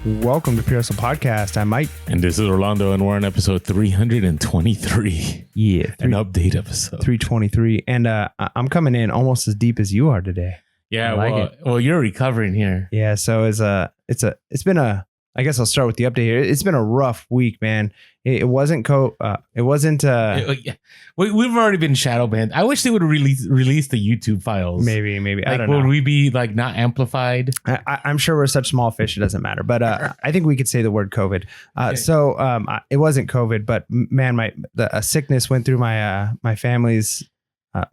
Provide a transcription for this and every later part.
Welcome to PHP Podcast. I'm Mike. And this is Orlando, and we're on episode 323. Yeah. An update episode. 323. And I'm coming in almost as deep as you are today. Yeah, well, you're recovering here. Yeah, so it's been a, I guess I'll start with the update here. It's been a rough week, man. We've already been shadow banned. I wish they would release the YouTube files. Maybe. Like, I don't know. Would we be like not amplified? I'm sure we're such small fish, it doesn't matter. But I think we could say the word COVID. Okay. So it wasn't COVID, but man, a sickness went through my family's,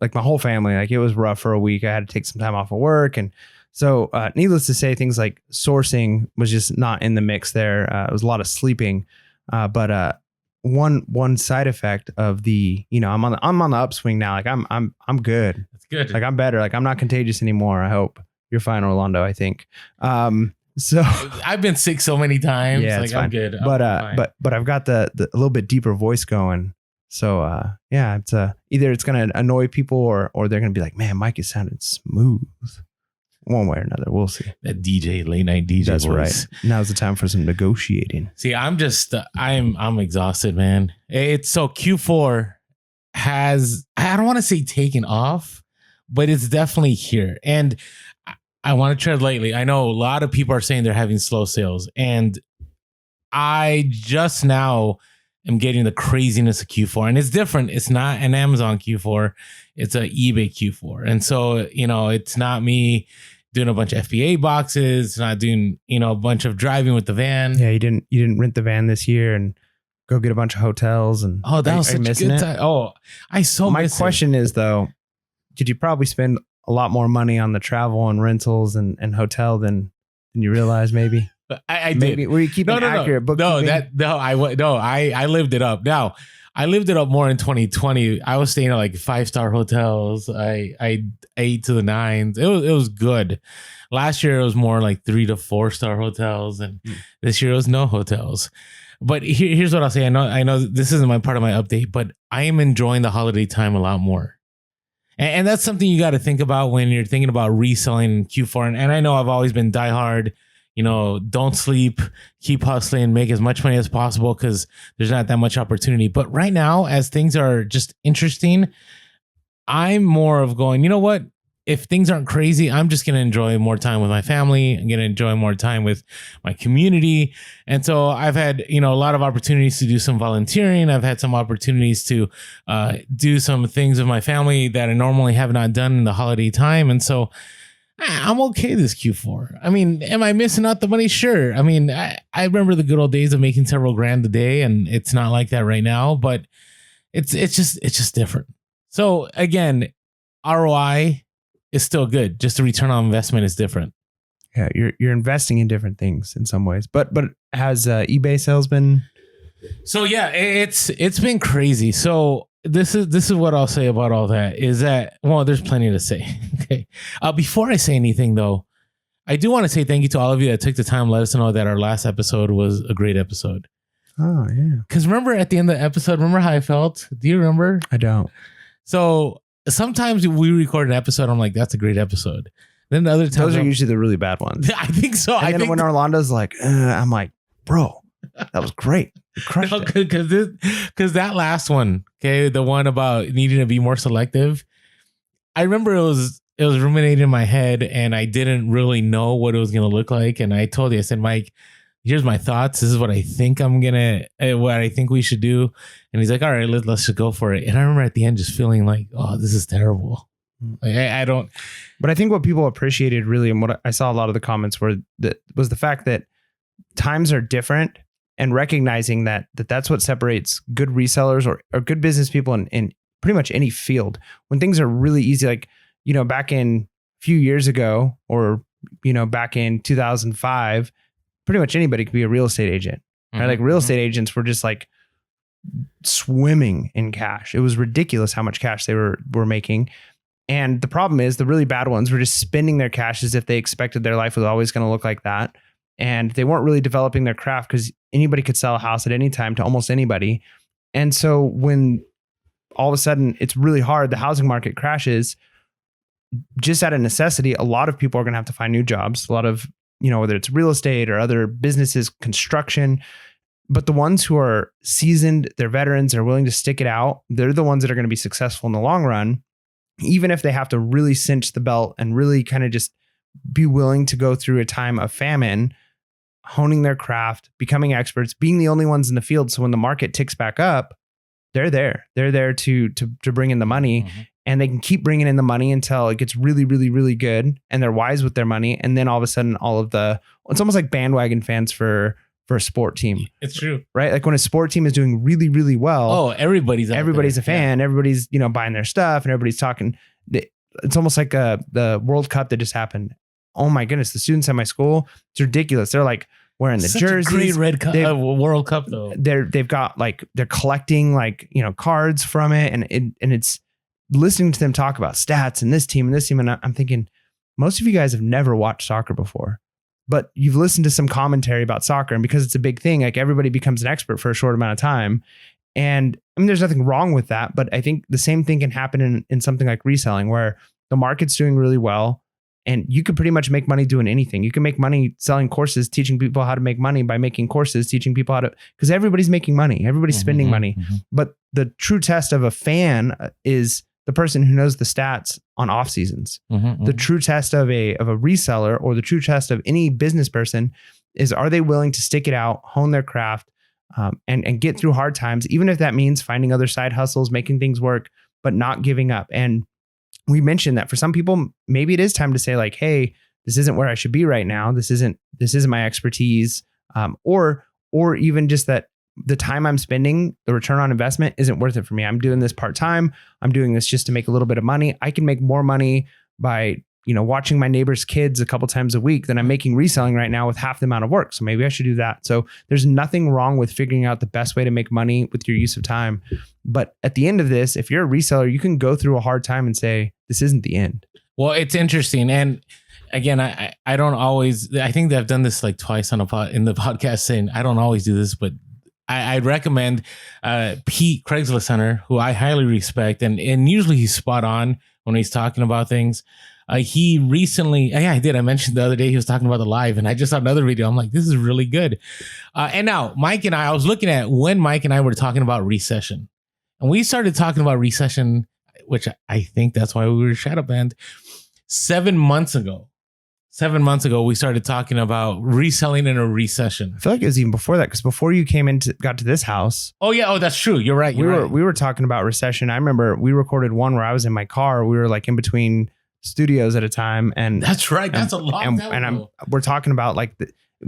like my whole family. Like it was rough for a week. I had to take some time off of work. And so needless to say, things like sourcing was just not in the mix there. It was a lot of sleeping. But one side effect of the, I'm on the upswing now. Like I'm good. That's good. Like I'm better. Like I'm not contagious anymore. I hope you're fine, Orlando. I think. So I've been sick so many times. Yeah, like it's I'm fine. good. But fine. I've got the a little bit deeper voice going. So yeah, it's either it's gonna annoy people or they're gonna be like, man, Mike is sounding smooth. One way or another, we'll see. That DJ, late night DJ. That's voice. right. Now's the time for some negotiating. See, I'm exhausted, man. It's so Q4 has, I don't want to say taken off, but it's definitely here. And I want to tread lightly. I know a lot of people are saying they're having slow sales, and I just now am getting the craziness of Q4, and it's different. It's not an Amazon Q4. It's an eBay Q4. And so, it's not me doing a bunch of FBA boxes, not doing, a bunch of driving with the van. Yeah, you didn't rent the van this year and go get a bunch of hotels and that was such a good time. Oh, My question is though, did you probably spend a lot more money on the travel and rentals and hotel than you realize maybe? I maybe did. were you keeping accurate bookkeeping? I lived it up. Now I lived it up more in 2020. I was staying at like 5-star hotels. I ate to the nines. It was good. Last year it was more like 3 to 4-star hotels, and this year it was no hotels. But here's what I'll say. I know this isn't my part of my update, but I am enjoying the holiday time a lot more. And that's something you got to think about when you're thinking about reselling in Q4. And I know I've always been diehard. Don't sleep, keep hustling, make as much money as possible because there's not that much opportunity. But right now, as things are just interesting, I'm more of going, you know what? If things aren't crazy, I'm just going to enjoy more time with my family. I'm going to enjoy more time with my community. And so I've had, a lot of opportunities to do some volunteering. I've had some opportunities to do some things with my family that I normally have not done in the holiday time. And so I'm okay this Q4. I mean, am I missing out the money? Sure. I mean, I remember the good old days of making several grand a day, and it's not like that right now, but it's just different. So again, ROI is still good. Just the return on investment is different. Yeah, you're investing in different things in some ways. But has eBay sales been? So yeah, it's been crazy. So this is what I'll say about all that is that, well, there's plenty to say. Okay. Before I say anything though, I do want to say thank you to all of you that took the time to let us know that our last episode was a great episode. Oh yeah. Because remember at the end of the episode, remember how I felt? Do you remember? I don't. So sometimes we record an episode, I'm like, that's a great episode. Then the other times, those are usually the really bad ones. I think so. And then when Orlando's like, I'm like, bro, that was great. You crushed it. Because that last one, okay, the one about needing to be more selective, I remember it was ruminating in my head and I didn't really know what it was going to look like. And I told you, I said, Mike, here's my thoughts. This is what I think what I think we should do. And he's like, all right, let's just go for it. And I remember at the end just feeling like, oh, this is terrible. Like, I don't. But I think what people appreciated really, and what I saw a lot of the comments was the fact that times are different, and recognizing that's what separates good resellers or good business people in pretty much any field. When things are really easy, like, back in a few years ago, or, back in 2005, pretty much anybody could be a real estate agent. Right? Like real estate agents were just like swimming in cash. It was ridiculous how much cash they were making. And the problem is the really bad ones were just spending their cash as if they expected their life was always going to look like that. And they weren't really developing their craft because anybody could sell a house at any time to almost anybody. And so when all of a sudden it's really hard, the housing market crashes, just out of necessity, a lot of people are going to have to find new jobs. A lot of whether it's real estate or other businesses, construction. But the ones who are seasoned, they're veterans, they're willing to stick it out, they're the ones that are going to be successful in the long run, even if they have to really cinch the belt and really kind of just be willing to go through a time of famine, honing their craft, becoming experts, being the only ones in the field. So when the market ticks back up, they're there. They're there to bring in the money, and they can keep bringing in the money until it gets really, really, really good, and they're wise with their money. And then all of a sudden, it's almost like bandwagon fans for a sport team. It's true, right? Like when a sport team is doing really, really well, everybody's a fan. Everybody's buying their stuff, and everybody's talking. It's almost like the World Cup that just happened. Oh my goodness, the students at my school, it's ridiculous. They're like wearing the jerseys. A great World Cup though. They've got they're collecting cards from it, and it's listening to them talk about stats and this team, and I'm thinking, most of you guys have never watched soccer before, but you've listened to some commentary about soccer, and because it's a big thing, everybody becomes an expert for a short amount of time. And I mean, there's nothing wrong with that, but I think the same thing can happen in something like reselling, where the market's doing really well, and you could pretty much make money doing anything. You can make money selling courses, teaching people how to make money by making courses, teaching people how to, because everybody's making money, everybody's spending money. But the true test of a fan is the person who knows the stats on off seasons. The true test of a reseller, or the true test of any business person, is, are they willing to stick it out, hone their craft, and get through hard times, even if that means finding other side hustles, making things work, but not giving up. And we mentioned that for some people, maybe it is time to say hey, this isn't where I should be right now. This isn't my expertise. Or even just that the time I'm spending, the return on investment isn't worth it for me. I'm doing this part-time. I'm doing this just to make a little bit of money. I can make more money by, watching my neighbor's kids a couple times a week than I'm making reselling right now with half the amount of work. So maybe I should do that. So there's nothing wrong with figuring out the best way to make money with your use of time. But at the end of this, if you're a reseller, you can go through a hard time and say, this isn't the end. Well, it's interesting. And again, I don't always, I think that I've done this twice in the podcast, saying I don't always do this, but I'd recommend Pete, Craigslist Hunter, who I highly respect, and usually he's spot on when he's talking about things. He recently, I mentioned the other day he was talking about the live, and I just saw another video. I'm like, this is really good. And now Mike and I was looking at when Mike and I were talking about recession, and we started talking about recession, which I think that's why we were shadow banned 7 months ago. 7 months ago, we started talking about reselling in a recession. I feel like it was even before that, because before you got to this house. Oh yeah, that's true. You're right. We were talking about recession. I remember we recorded one where I was in my car. We were in between studios at a time, and that's right. That's a long time ago. We're talking about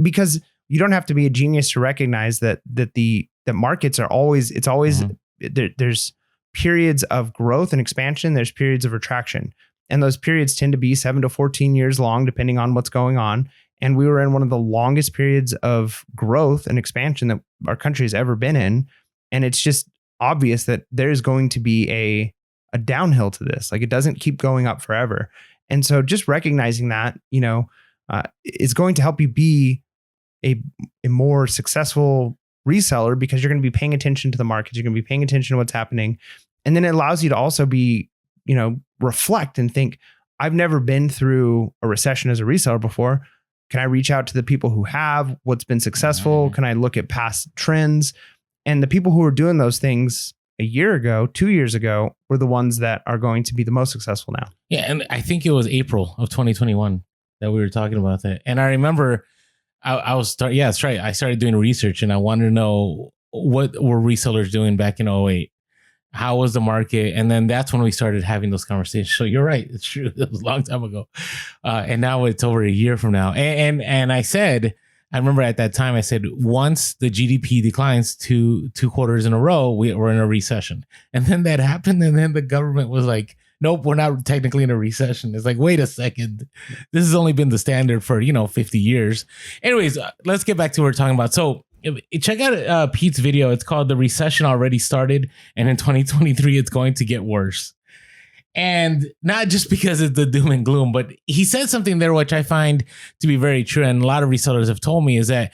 because you don't have to be a genius to recognize that the markets are always. It's always there's periods of growth and expansion. There's periods of retraction. And those periods tend to be 7 to 14 years long, depending on what's going on. And we were in one of the longest periods of growth and expansion that our country has ever been in. And it's just obvious that there's going to be a downhill to this. It doesn't keep going up forever. And so just recognizing that, is going to help you be a more successful reseller, because you're going to be paying attention to the markets. You're going to be paying attention to what's happening. And then it allows you to also be, reflect and think, I've never been through a recession as a reseller before. Can I reach out to the people who have, what's been successful? Can I look at past trends? And the people who were doing those things a year ago, 2 years ago, were the ones that are going to be the most successful now. Yeah. And I think it was April of 2021 that we were talking about that. And I remember that's right. I started doing research, and I wanted to know what were resellers doing back in 2008. How was the market? And then that's when we started having those conversations. So you're right. It's true. It was a long time ago. And now it's over a year from now. And I remember at that time, I said, once the GDP declines two quarters in a row, we're in a recession. And then that happened. And then the government was like, nope, we're not technically in a recession. It's like, wait a second. This has only been the standard for, 50 years. Anyways, let's get back to what we're talking about. So check out Pete's video. It's called "The Recession Already Started, and in 2023 it's going to get worse." And not just because it's the doom and gloom, but he said something there which I find to be very true, and a lot of resellers have told me, is that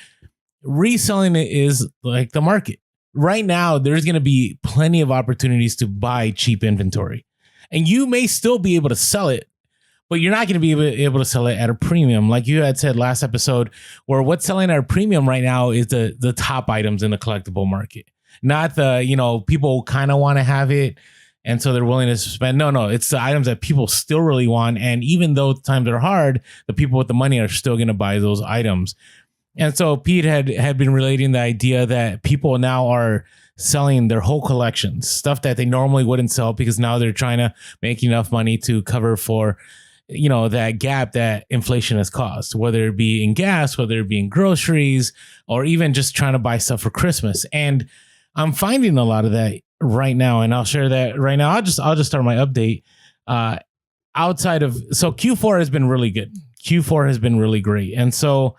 reselling is like the market. Right now, there's going to be plenty of opportunities to buy cheap inventory, and you may still be able to sell it, but you're not going to be able to sell it at a premium. Like you had said last episode, where what's selling at a premium right now is the top items in the collectible market, not the, people kind of want to have it. And so they're willing to spend. No, it's the items that people still really want. And even though times are hard, the people with the money are still going to buy those items. And so Pete had been relating the idea that people now are selling their whole collections, stuff that they normally wouldn't sell because now they're trying to make enough money to cover for, that gap that inflation has caused, whether it be in gas, whether it be in groceries, or even just trying to buy stuff for Christmas. And I'm finding a lot of that right now, and I'll share that right now. I'll just start my update. Outside of, so Q4 has been really good. Q4 has been really great. And so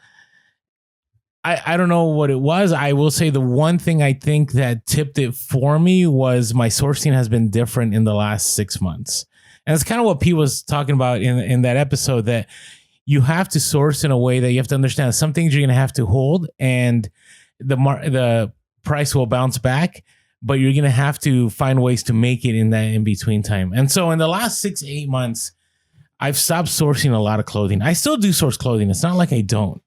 I don't know what it was. I will say the one thing I think that tipped it for me was my sourcing has been different in the last 6 months. And it's kind of what Pete was talking about in that episode, that you have to source in a way that you have to understand some things you're going to have to hold, and the price will bounce back, but you're going to have to find ways to make it in that in-between time. And so in the last 6-8 months, I've stopped sourcing a lot of clothing. I still do source clothing. It's not like I don't.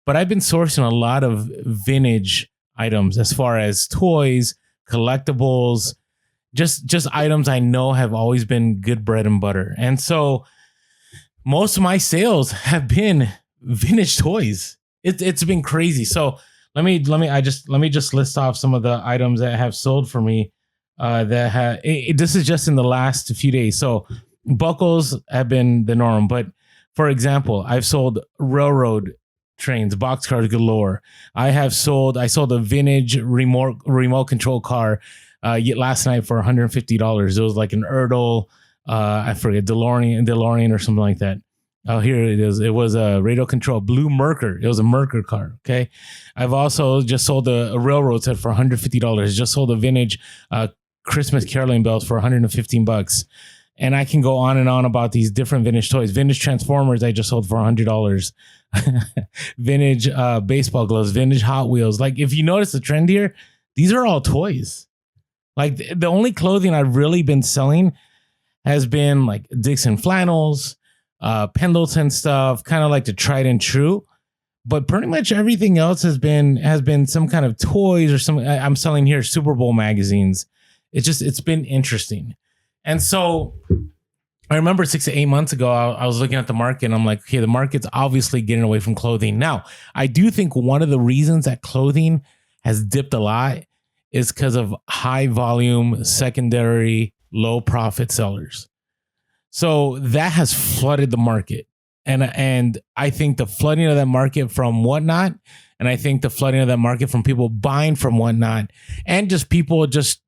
But I've been sourcing a lot of vintage items as far as toys, collectibles, just items I know have always been good bread and butter. And so most of my sales have been vintage toys. It's been crazy. So let me just list off some of the items that have sold for me. This is just in the last few days. So buckles have been the norm, but for example, I've sold railroad trains, boxcars galore. I sold a vintage remote control car last night for $150. It was like an Erdl, I forget, DeLorean or something like that. Oh, here it is. It was a radio control blue Merker. It was a Merker car. Okay. I've also just sold a railroad set for $150. Just sold a vintage Christmas caroling bells for $115. And I can go on and on about these different vintage toys. Vintage Transformers I just sold for $100. Vintage baseball gloves, vintage Hot Wheels. Like, if you notice the trend here, these are all toys. Like, the only clothing I've really been selling has been like Dixon flannels, Pendleton stuff, kind of like the tried and true. But pretty much everything else has been some kind of toys or something. I'm selling here Super Bowl magazines. It's been interesting. And so I remember 6 to 8 months ago, I was looking at the market and I'm like, okay, the market's obviously getting away from clothing. Now, I do think one of the reasons that clothing has dipped a lot is because of high volume, secondary, low profit sellers. So that has flooded the market. And I think the flooding of that market from Whatnot, and I think the flooding of that market from people buying from Whatnot, and just people just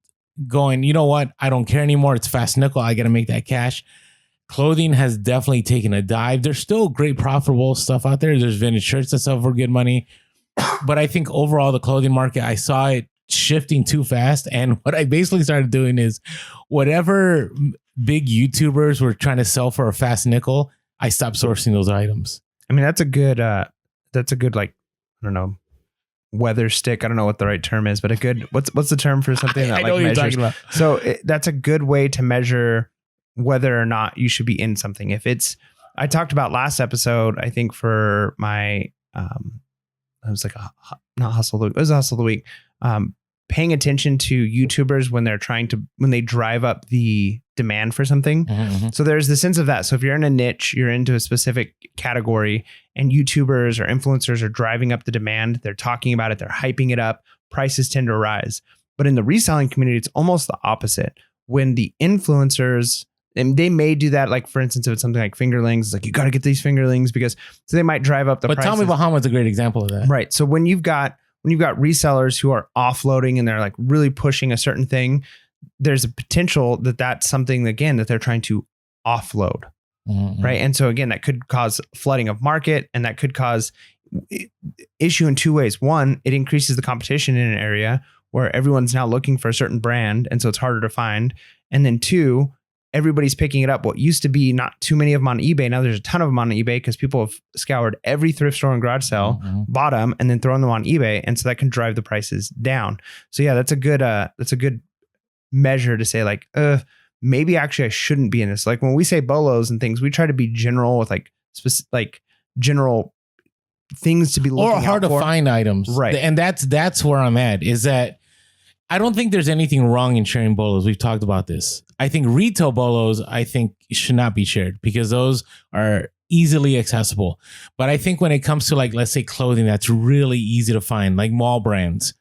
going, you know what? I don't care anymore. It's fast nickel. I got to make that cash. Clothing has definitely taken a dive. There's still great profitable stuff out there. There's vintage shirts that sell for good money. But I think overall the clothing market, I saw it shifting too fast. And what I basically started doing is whatever big YouTubers were trying to sell for a fast nickel, I stopped sourcing those items. I mean, that's a good, like, I don't know, weather stick. I don't know what the right term is, but a good, what's the term for something that I know like what measures? you're talking about. So that's a good way to measure whether or not you should be in something. If it's, I talked about last episode, I think for my, it was like not hustle of the week. It was a hustle of the week. Paying attention to YouTubers when they drive up the demand for something. Mm-hmm. So there's the sense of that. So if you're in a niche, you're into a specific category, and YouTubers or influencers are driving up the demand, they're talking about it, they're hyping it up, prices tend to rise. But in the reselling community, it's almost the opposite. When the influencers, and they may do that, like for instance, if it's something like fingerlings, it's like, you got to get these fingerlings because so they might drive up the prices. But Tommy Bahama's a great example of that. Right. So when you've got resellers who are offloading and they're like really pushing a certain thing, there's a potential that that's something, again, that they're trying to offload. Mm-hmm. Right. And so again, that could cause flooding of market, and that could cause issue in two ways. One, it increases the competition in an area where everyone's now looking for a certain brand, and so it's harder to find. And then two, everybody's picking it up. What used to be not too many of them on eBay, now there's a ton of them on eBay because people have scoured every thrift store and garage sale, bought them, and then thrown them on eBay, and so that can drive the prices down. So yeah, that's a good measure to say, like, maybe actually I shouldn't be in this. Like when we say BOLOs and things, we try to be general with like specific, like general things to be looking or hard out for. to find items. Right. And that's where I'm at, is that I don't think there's anything wrong in sharing BOLOs. We've talked about this. I think retail BOLOs, I think, should not be shared because those are easily accessible. But I think when it comes to, like, let's say clothing, that's really easy to find, like mall brands.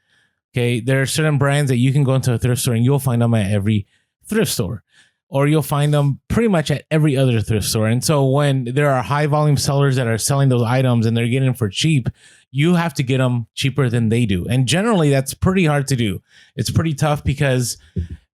Okay. There are certain brands that you can go into a thrift store and you'll find them at every thrift store, or you'll find them pretty much at every other thrift store. And so when there are high volume sellers that are selling those items and they're getting them for cheap, you have to get them cheaper than they do. And generally that's pretty hard to do. It's pretty tough because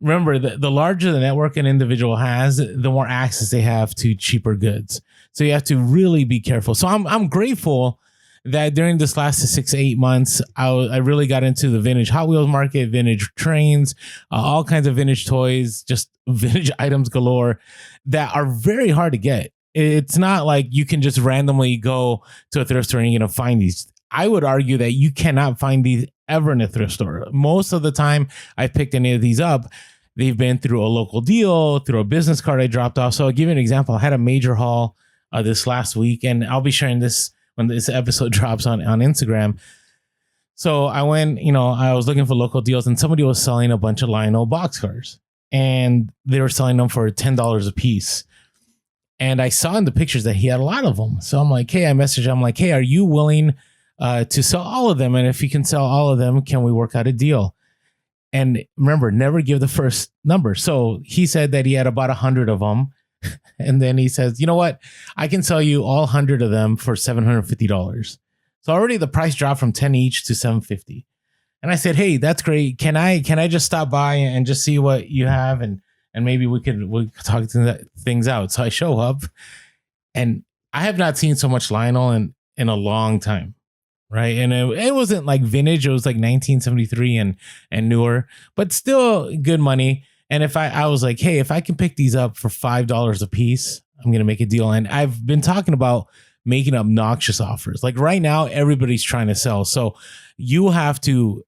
remember, the larger the network an individual has, the more access they have to cheaper goods. So you have to really be careful. So I'm grateful that during this last 6 to 8 months, I really got into the vintage Hot Wheels market, vintage trains, all kinds of vintage toys, just vintage items galore that are very hard to get. It's not like you can just randomly go to a thrift store and you're going to find these. I would argue that you cannot find these ever in a thrift store. Most of the time I've picked any of these up, they've been through a local deal, through a business card I dropped off. So I'll give you an example. I had a major haul this last week, and I'll be sharing this when this episode drops on Instagram. So I went, I was looking for local deals, and somebody was selling a bunch of Lionel boxcars, and they were selling them for $10 a piece. And I saw in the pictures that he had a lot of them. So I'm like, hey, I messaged him. I'm like, hey, are you willing to sell all of them? And if you can sell all of them, can we work out a deal? And remember, never give the first number. So he said that he had about 100 of them. And then he says, you know what? I can sell you all 100 of them for $750. So already the price dropped from 10 each to $750. And I said, hey, that's great. Can I just stop by and just see what you have? And maybe we could talk things out. So I show up, and I have not seen so much Lionel in a long time. Right. And it wasn't like vintage. It was like 1973 and newer, but still good money. And if I was like, hey, if I can pick these up for $5 a piece, I'm going to make a deal. And I've been talking about making obnoxious offers. Like right now, everybody's trying to sell. So you have to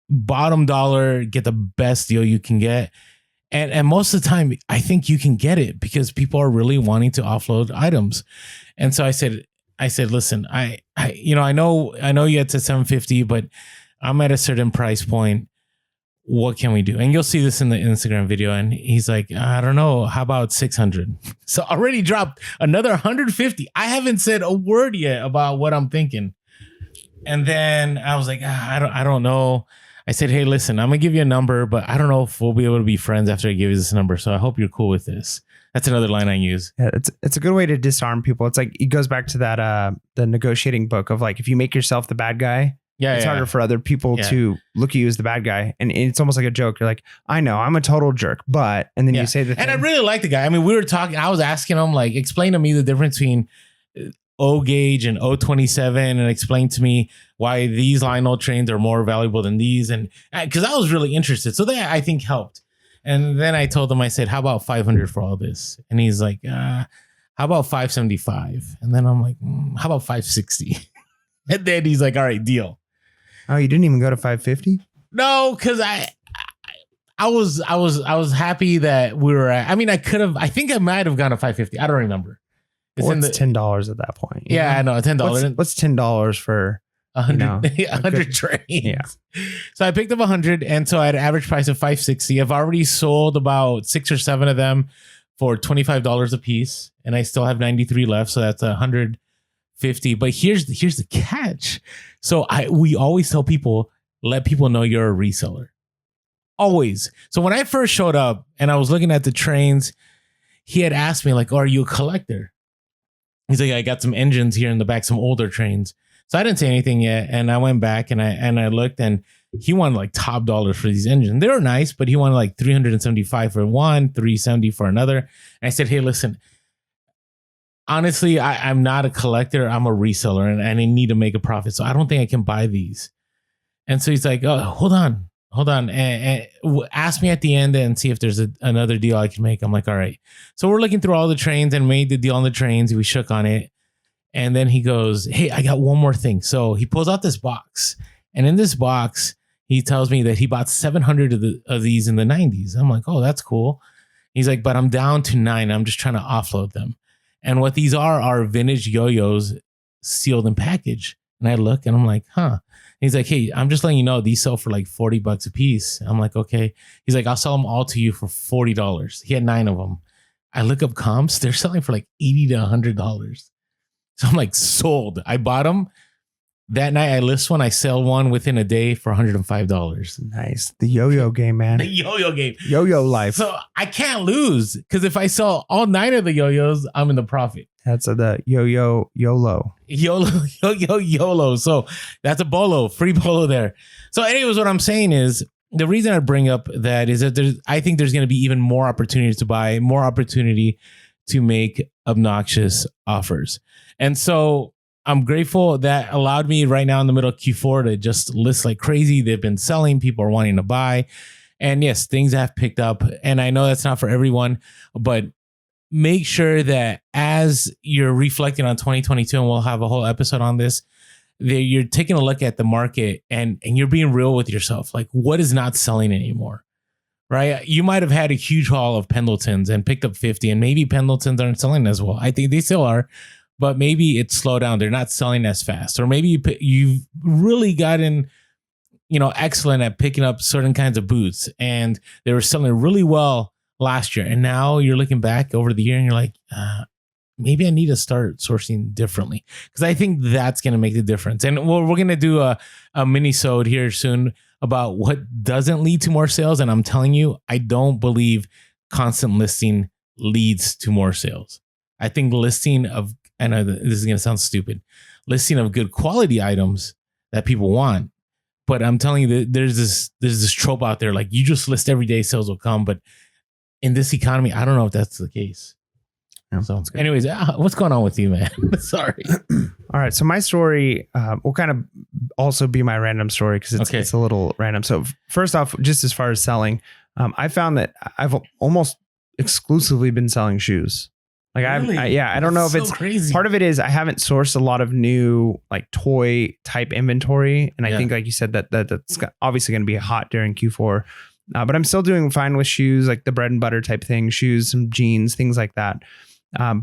bottom dollar, get the best deal you can get. And most of the time, I think you can get it because people are really wanting to offload items. And so I said, listen, I know you had to $750, but I'm at a certain price point. What can we do? And you'll see this in the Instagram video. And he's like, I don't know. How about 600? So already dropped another 150. I haven't said a word yet about what I'm thinking. And then I was like, I don't know. I said, hey, listen, I'm gonna give you a number, but I don't know if we'll be able to be friends after I give you this number. So I hope you're cool with this. That's another line I use. Yeah, it's a good way to disarm people. It's like it goes back to that the negotiating book of like if you make yourself the bad guy, it's harder for other people to look at you as the bad guy. And it's almost like a joke. You're like, I know I'm a total jerk, but and then you say the thing. And I really like the guy. I mean, we were talking, I was asking him, like, explain to me the difference between O gauge and O27 and explain to me why these Lionel trains are more valuable than these. And because I was really interested. So that I think helped. And then I told him, I said, how about 500 for all this? And he's like, how about 575? And then I'm like, how about 560? And then he's like, all right, deal. Oh, you didn't even go to 550? No, because I was happy that we were at, I mean, I think I might have gone to 550. I don't remember. It's $10 at that point. Yeah, I know. $10. What's $10 for 100 trains? Yeah. So I picked up 100, and so I had an average price of 560. I've already sold about 6 or 7 of them for $25 a piece, and I still have 93 left. So that's 150. But here's the catch. So we always tell people, let people know you're a reseller. Always. So when I first showed up and I was looking at the trains, he had asked me, like, oh, are you a collector? He's like, I got some engines here in the back, some older trains. So I didn't say anything yet. And I went back and I looked, and he wanted like top dollars for these engines. They were nice, but he wanted like $375 for one, $370 for another. And I said, hey, listen, honestly, I'm not a collector. I'm a reseller, and I need to make a profit. So I don't think I can buy these. And so he's like, oh, hold on. And ask me at the end and see if there's another deal I can make. I'm like, all right. So we're looking through all the trains and made the deal on the trains. We shook on it. And then he goes, hey, I got one more thing. So he pulls out this box. And in this box, he tells me that he bought 700 of these in the 90s. I'm like, oh, that's cool. He's like, but I'm down to 9. I'm just trying to offload them. And what these are vintage yo-yos sealed and packaged. And I look and I'm like, huh. He's like, hey, I'm just letting you know these sell for like $40 a piece. I'm like, okay. He's like, I'll sell them all to you for $40. He had 9 of them. I look up comps. They're selling for like $80 to $100. So I'm like, sold. I bought them. That night I list one. I sell one within a day for $105. Nice. The yo-yo game, man. The yo-yo game. Yo-yo life. So I can't lose because if I sell all 9 of the yo-yos, I'm in the profit. That's the yo-yo YOLO. YOLO. So that's a bolo, free bolo there. So anyways, what I'm saying is the reason I bring up that is that I think there's going to be even more opportunities to buy, more opportunity to make obnoxious offers. And so I'm grateful that allowed me right now in the middle of Q4 to just list like crazy. They've been selling, people are wanting to buy. And yes, things have picked up. And I know that's not for everyone, but make sure that as you're reflecting on 2022, and we'll have a whole episode on this, that you're taking a look at the market and you're being real with yourself. Like, what is not selling anymore, right? You might have had a huge haul of Pendletons and picked up 50, and maybe Pendletons aren't selling as well. I think they still are, but maybe it's slowed down. They're not selling as fast. Or maybe you've really gotten, excellent at picking up certain kinds of boots, and they were selling really well last year. And now you're looking back over the year and you're like, maybe I need to start sourcing differently, because I think that's going to make the difference. And we're going to do a mini-sode here soon about what doesn't lead to more sales. And I'm telling you, I don't believe constant listing leads to more sales. I think listing of, I know this is going to sound stupid, listing of good quality items that people want. But I'm telling you that there's this trope out there, like you just list every day, sales will come. But in this economy, I don't know if that's the case. Yeah, so anyways, what's going on with you, man? Sorry. All right. So my story will kind of also be my random story because it's a little random. So first off, just as far as selling, I found that I've almost exclusively been selling shoes. Like really? I don't know if it's crazy. Part of it is I haven't sourced a lot of new like toy type inventory. And I think, like you said, that's obviously going to be hot during Q4. But I'm still doing fine with shoes, like the bread and butter type thing, shoes, some jeans, things like that.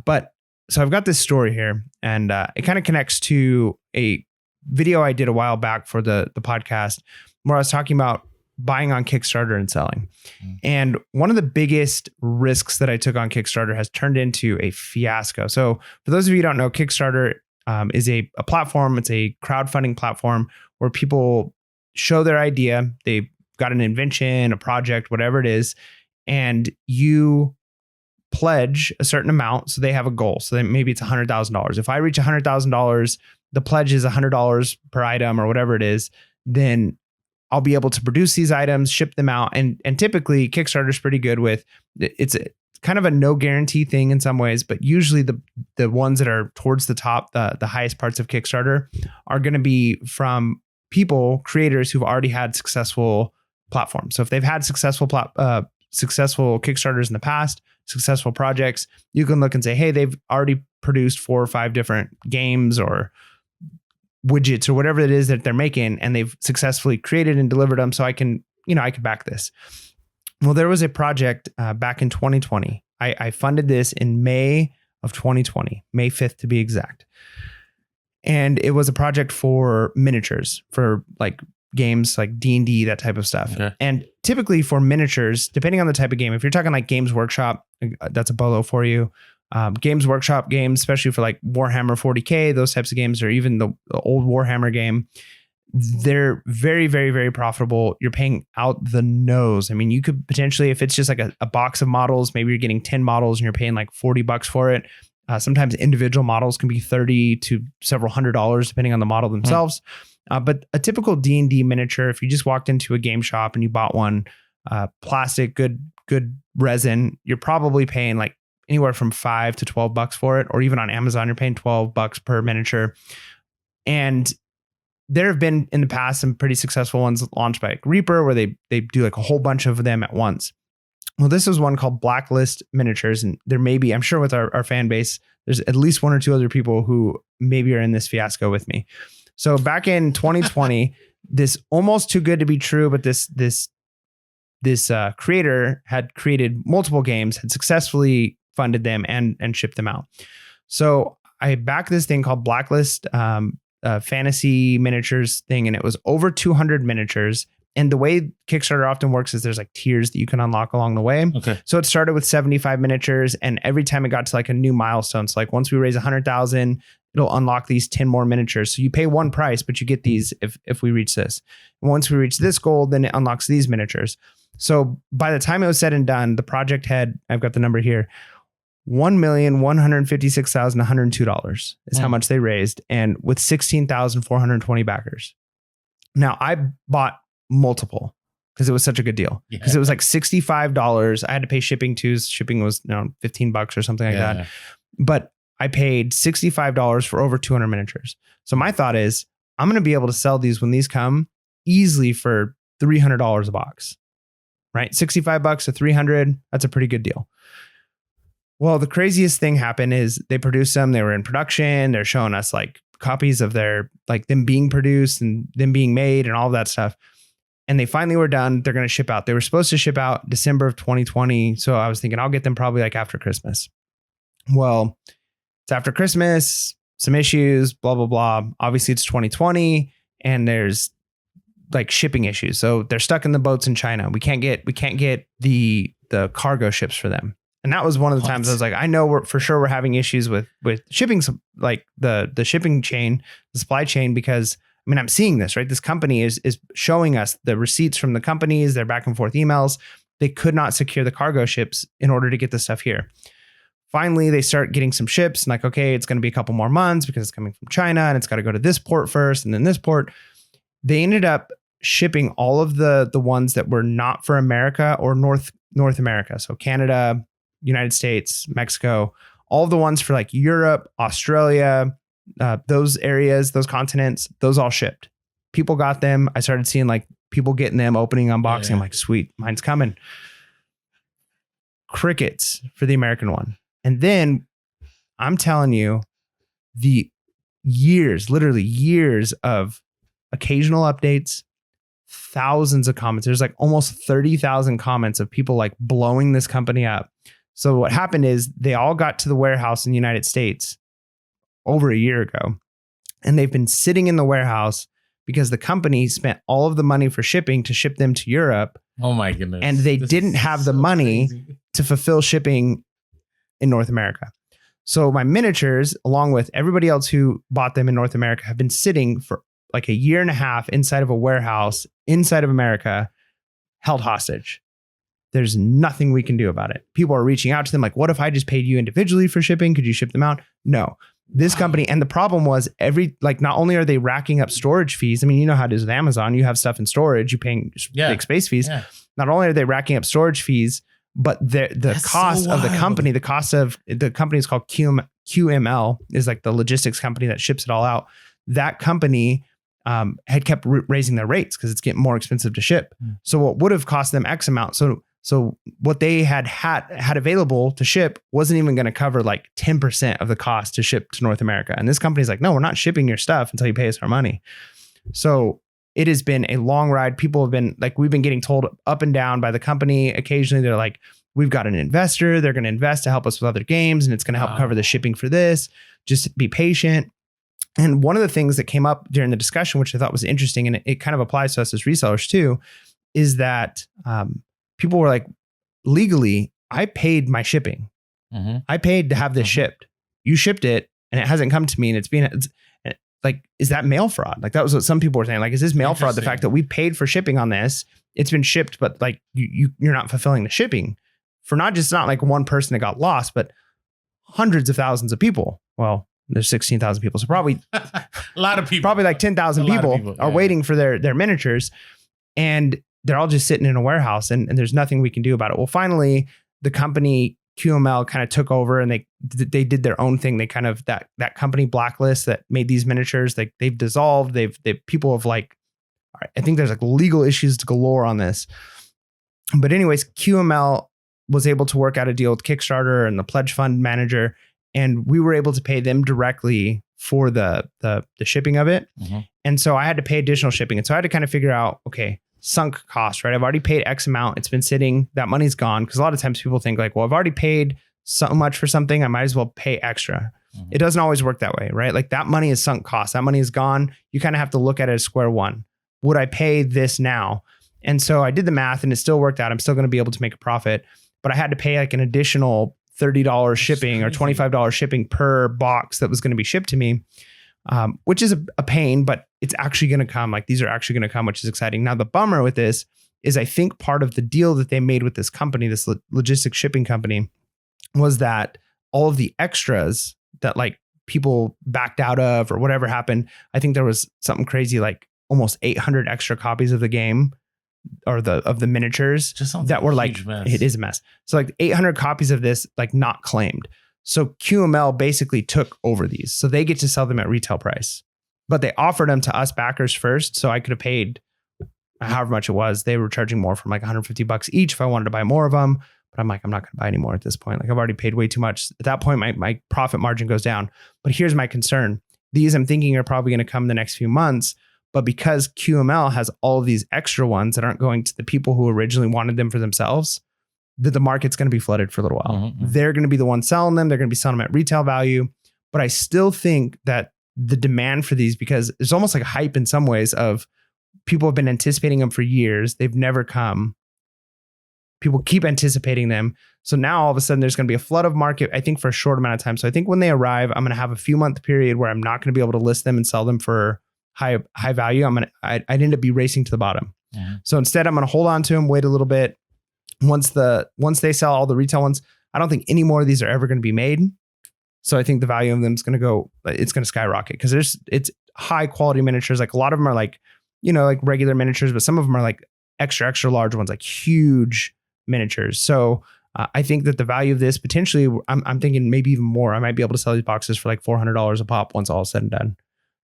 But so I've got this story here, and it kind of connects to a video I did a while back for the podcast where I was talking about buying on Kickstarter and selling. And one of the biggest risks that I took on Kickstarter has turned into a fiasco. So for those of you who don't know, Kickstarter is a platform. It's a crowdfunding platform where people show their idea. They've got an invention, a project, whatever it is, and you pledge a certain amount. So they have a goal. So then maybe it's $100,000. If I reach $100,000, the pledge is $100 per item or whatever it is, then I'll be able to produce these items, ship them out. And typically Kickstarter is pretty good with, it's kind of a no guarantee thing in some ways, but usually the ones that are towards the top, the highest parts of Kickstarter are going to be from people, creators who've already had successful platforms. So if they've had successful Kickstarters in the past, successful projects, you can look and say, hey, they've already produced 4 or 5 different games or widgets or whatever it is that they're making, and they've successfully created and delivered them. So I can back this. Well, there was a project back in 2020. I funded this in May of 2020, May 5th to be exact. And it was a project for miniatures, for like games like D&D, that type of stuff. Okay. And typically for miniatures, depending on the type of game, if you're talking like Games Workshop, that's a bolo for you. Games Workshop games, especially for like Warhammer 40K, those types of games, or even the old Warhammer game, they're very, very, very profitable. You're paying out the nose. I mean, you could potentially, if it's just like a box of models, maybe you're getting 10 models and you're paying like $40 for it. Sometimes individual models can be $30 to several $100s depending on the model themselves. But a typical D&D miniature, if you just walked into a game shop and you bought one, plastic, good resin, you're probably paying like anywhere from $5 to $12 for it. Or even on Amazon, you're paying $12 per miniature. And there have been in the past some pretty successful ones launched by Reaper where they do like a whole bunch of them at once. Well, this is one called Blacklist Miniatures. And there may be, I'm sure with our fan base, there's at least 1 or 2 other people who maybe are in this fiasco with me. So back in 2020, this almost too good to be true, but this this creator had created multiple games, had successfully funded them and shipped them out. So I backed this thing called Blacklist fantasy miniatures thing, and it was over 200 miniatures. And the way Kickstarter often works is there's like tiers that you can unlock along the way. Okay. So it started with 75 miniatures, and every time it got to like a new milestone, so like once we raise 100,000, it'll unlock these 10 more miniatures. So you pay one price, but you get these if we reach this. And once we reach this goal, then it unlocks these miniatures. So by the time it was said and done, the project had, I've got the number here, $1,156,102 is how much they raised, and with 16,420 backers. Now I bought multiple because it was such a good deal, because it was like $65. I had to pay shipping too. Shipping was $15 or something like that. But I paid $65 for over 200 miniatures. So my thought is I'm going to be able to sell these when these come easily for $300 a box, right? $65 to 300. That's a pretty good deal. Well, the craziest thing happened is they produced them. They were in production. They're showing us like copies of their, like them being produced and them being made and all that stuff. And they finally were done. They're going to ship out. They were supposed to ship out December of 2020. So I was thinking I'll get them probably like after Christmas. Well, it's after Christmas, some issues, blah, blah, blah. Obviously it's 2020 and there's like shipping issues. So they're stuck in the boats in China. We can't get the cargo ships for them. And that was one of the times I was like, I know we're having issues with shipping, like the shipping chain, the supply chain, because I mean, I'm seeing this, right? This company is showing us the receipts from the companies, their back and forth emails. They could not secure the cargo ships in order to get the stuff here. Finally, they start getting some ships and like, okay, it's going to be a couple more months because it's coming from China and it's got to go to this port first and then this port. They ended up shipping all of the ones that were not for America or North America. So Canada, United States, Mexico, all of the ones for like Europe, Australia, those areas, those continents, those all shipped. People got them. I started seeing like people getting them, opening, unboxing. I'm like, sweet, mine's coming. Crickets for the American one. And then I'm telling you, the literally years of occasional updates, thousands of comments. There's like almost 30,000 comments of people like blowing this company up. So what happened is they all got to the warehouse in the United States over a year ago, and they've been sitting in the warehouse because the company spent all of the money for shipping to ship them to Europe. Oh my goodness. And they didn't have the money to fulfill shipping in North America. So my miniatures, along with everybody else who bought them in North America, have been sitting for like a year and a half inside of a warehouse inside of America, held hostage. There's nothing we can do about it. People are reaching out to them like, what if I just paid you individually for shipping? Could you ship them out? No. This company, and the problem was not only are they racking up storage fees. I mean, you know how it is with Amazon. You have stuff in storage, you're paying big space fees. Yeah. Not only are they racking up storage fees, but the cost of the company, the cost of the company is called QML, is like the logistics company that ships it all out. That company had kept raising their rates because it's getting more expensive to ship. So what would have cost them X amount. So what they had available to ship wasn't even going to cover like 10% of the cost to ship to North America. And this company's like, no, we're not shipping your stuff until you pay us our money. So it has been a long ride. People have been like, we've been getting told up and down by the company. Occasionally they're like, we've got an investor. They're going to invest to help us with other games, and it's going to help cover the shipping for this. Just be patient. And one of the things that came up during the discussion, which I thought was interesting, and it kind of applies to us as resellers too, is that people were like, legally, I paid my shipping. Mm-hmm. I paid to have this shipped. You shipped it and it hasn't come to me, and it's like, is that mail fraud? Like that was what some people were saying. Like, is this mail fraud? The fact that we paid for shipping on this, it's been shipped, but like you're not fulfilling the shipping for not like one person that got lost, but hundreds of thousands of people. Well, there's 16,000 people. So probably a lot of people, probably like 10,000 people are waiting for their miniatures, and they're all just sitting in a warehouse, and there's nothing we can do about it. Well, finally the company QML kind of took over, and they did their own thing. They kind of, that company Blacklist that made these miniatures, they've dissolved. They've people have like, I think there's like legal issues galore on this. But anyways, QML was able to work out a deal with Kickstarter and the pledge fund manager, and we were able to pay them directly for the shipping of it. Mm-hmm. And so I had to pay additional shipping. And so I had to kind of figure out, okay, sunk cost, right? I've already paid X amount. It's been sitting, that money's gone. Because a lot of times people think like, well, I've already paid so much for something, I might as well pay extra. It doesn't always work that way, right? Like that money is sunk cost. That money is gone. You kind of have to look at it as square one. Would I pay this now? And so I did the math and it still worked out. I'm still going to be able to make a profit, but I had to pay like an additional $30 shipping or $25 shipping per box that was going to be shipped to me, which is a pain, but it's actually going to come. Like these are actually going to come, which is exciting. Now, the bummer with this is I think part of the deal that they made with this company, this logistics shipping company, was that all of the extras that like people backed out of or whatever happened, I think there was something crazy, like almost 800 extra copies of the game or of the miniatures that were like, it is a mess. So like 800 copies of this, like not claimed. So QML basically took over these. So they get to sell them at retail price, but they offered them to us backers first. So I could have paid however much it was. They were charging more from like $150 each if I wanted to buy more of them. But I'm like, I'm not going to buy any more at this point. Like I've already paid way too much. At that point, my profit margin goes down. But here's my concern. These I'm thinking are probably going to come in the next few months. But because QML has all of these extra ones that aren't going to the people who originally wanted them for themselves, the market's going to be flooded for a little while. Mm-hmm. They're going to be the ones selling them. They're going to be selling them at retail value. But I still think that the demand for these, because there's almost like a hype in some ways of people have been anticipating them for years. They've never come. People keep anticipating them. So now all of a sudden there's going to be a flood of market, I think, for a short amount of time. So I think when they arrive, I'm going to have a few month period where I'm not going to be able to list them and sell them for high value. I'd end up be racing to the bottom. Yeah. So instead I'm going to hold on to them, wait a little bit. Once they sell all the retail ones, I don't think any more of these are ever going to be made. So I think the value of them is going to skyrocket because it's high quality miniatures. Like a lot of them are like, like regular miniatures, but some of them are like extra large ones, like huge miniatures. So I think that the value of this potentially, I'm thinking maybe even more. I might be able to sell these boxes for like $400 a pop once all is said and done.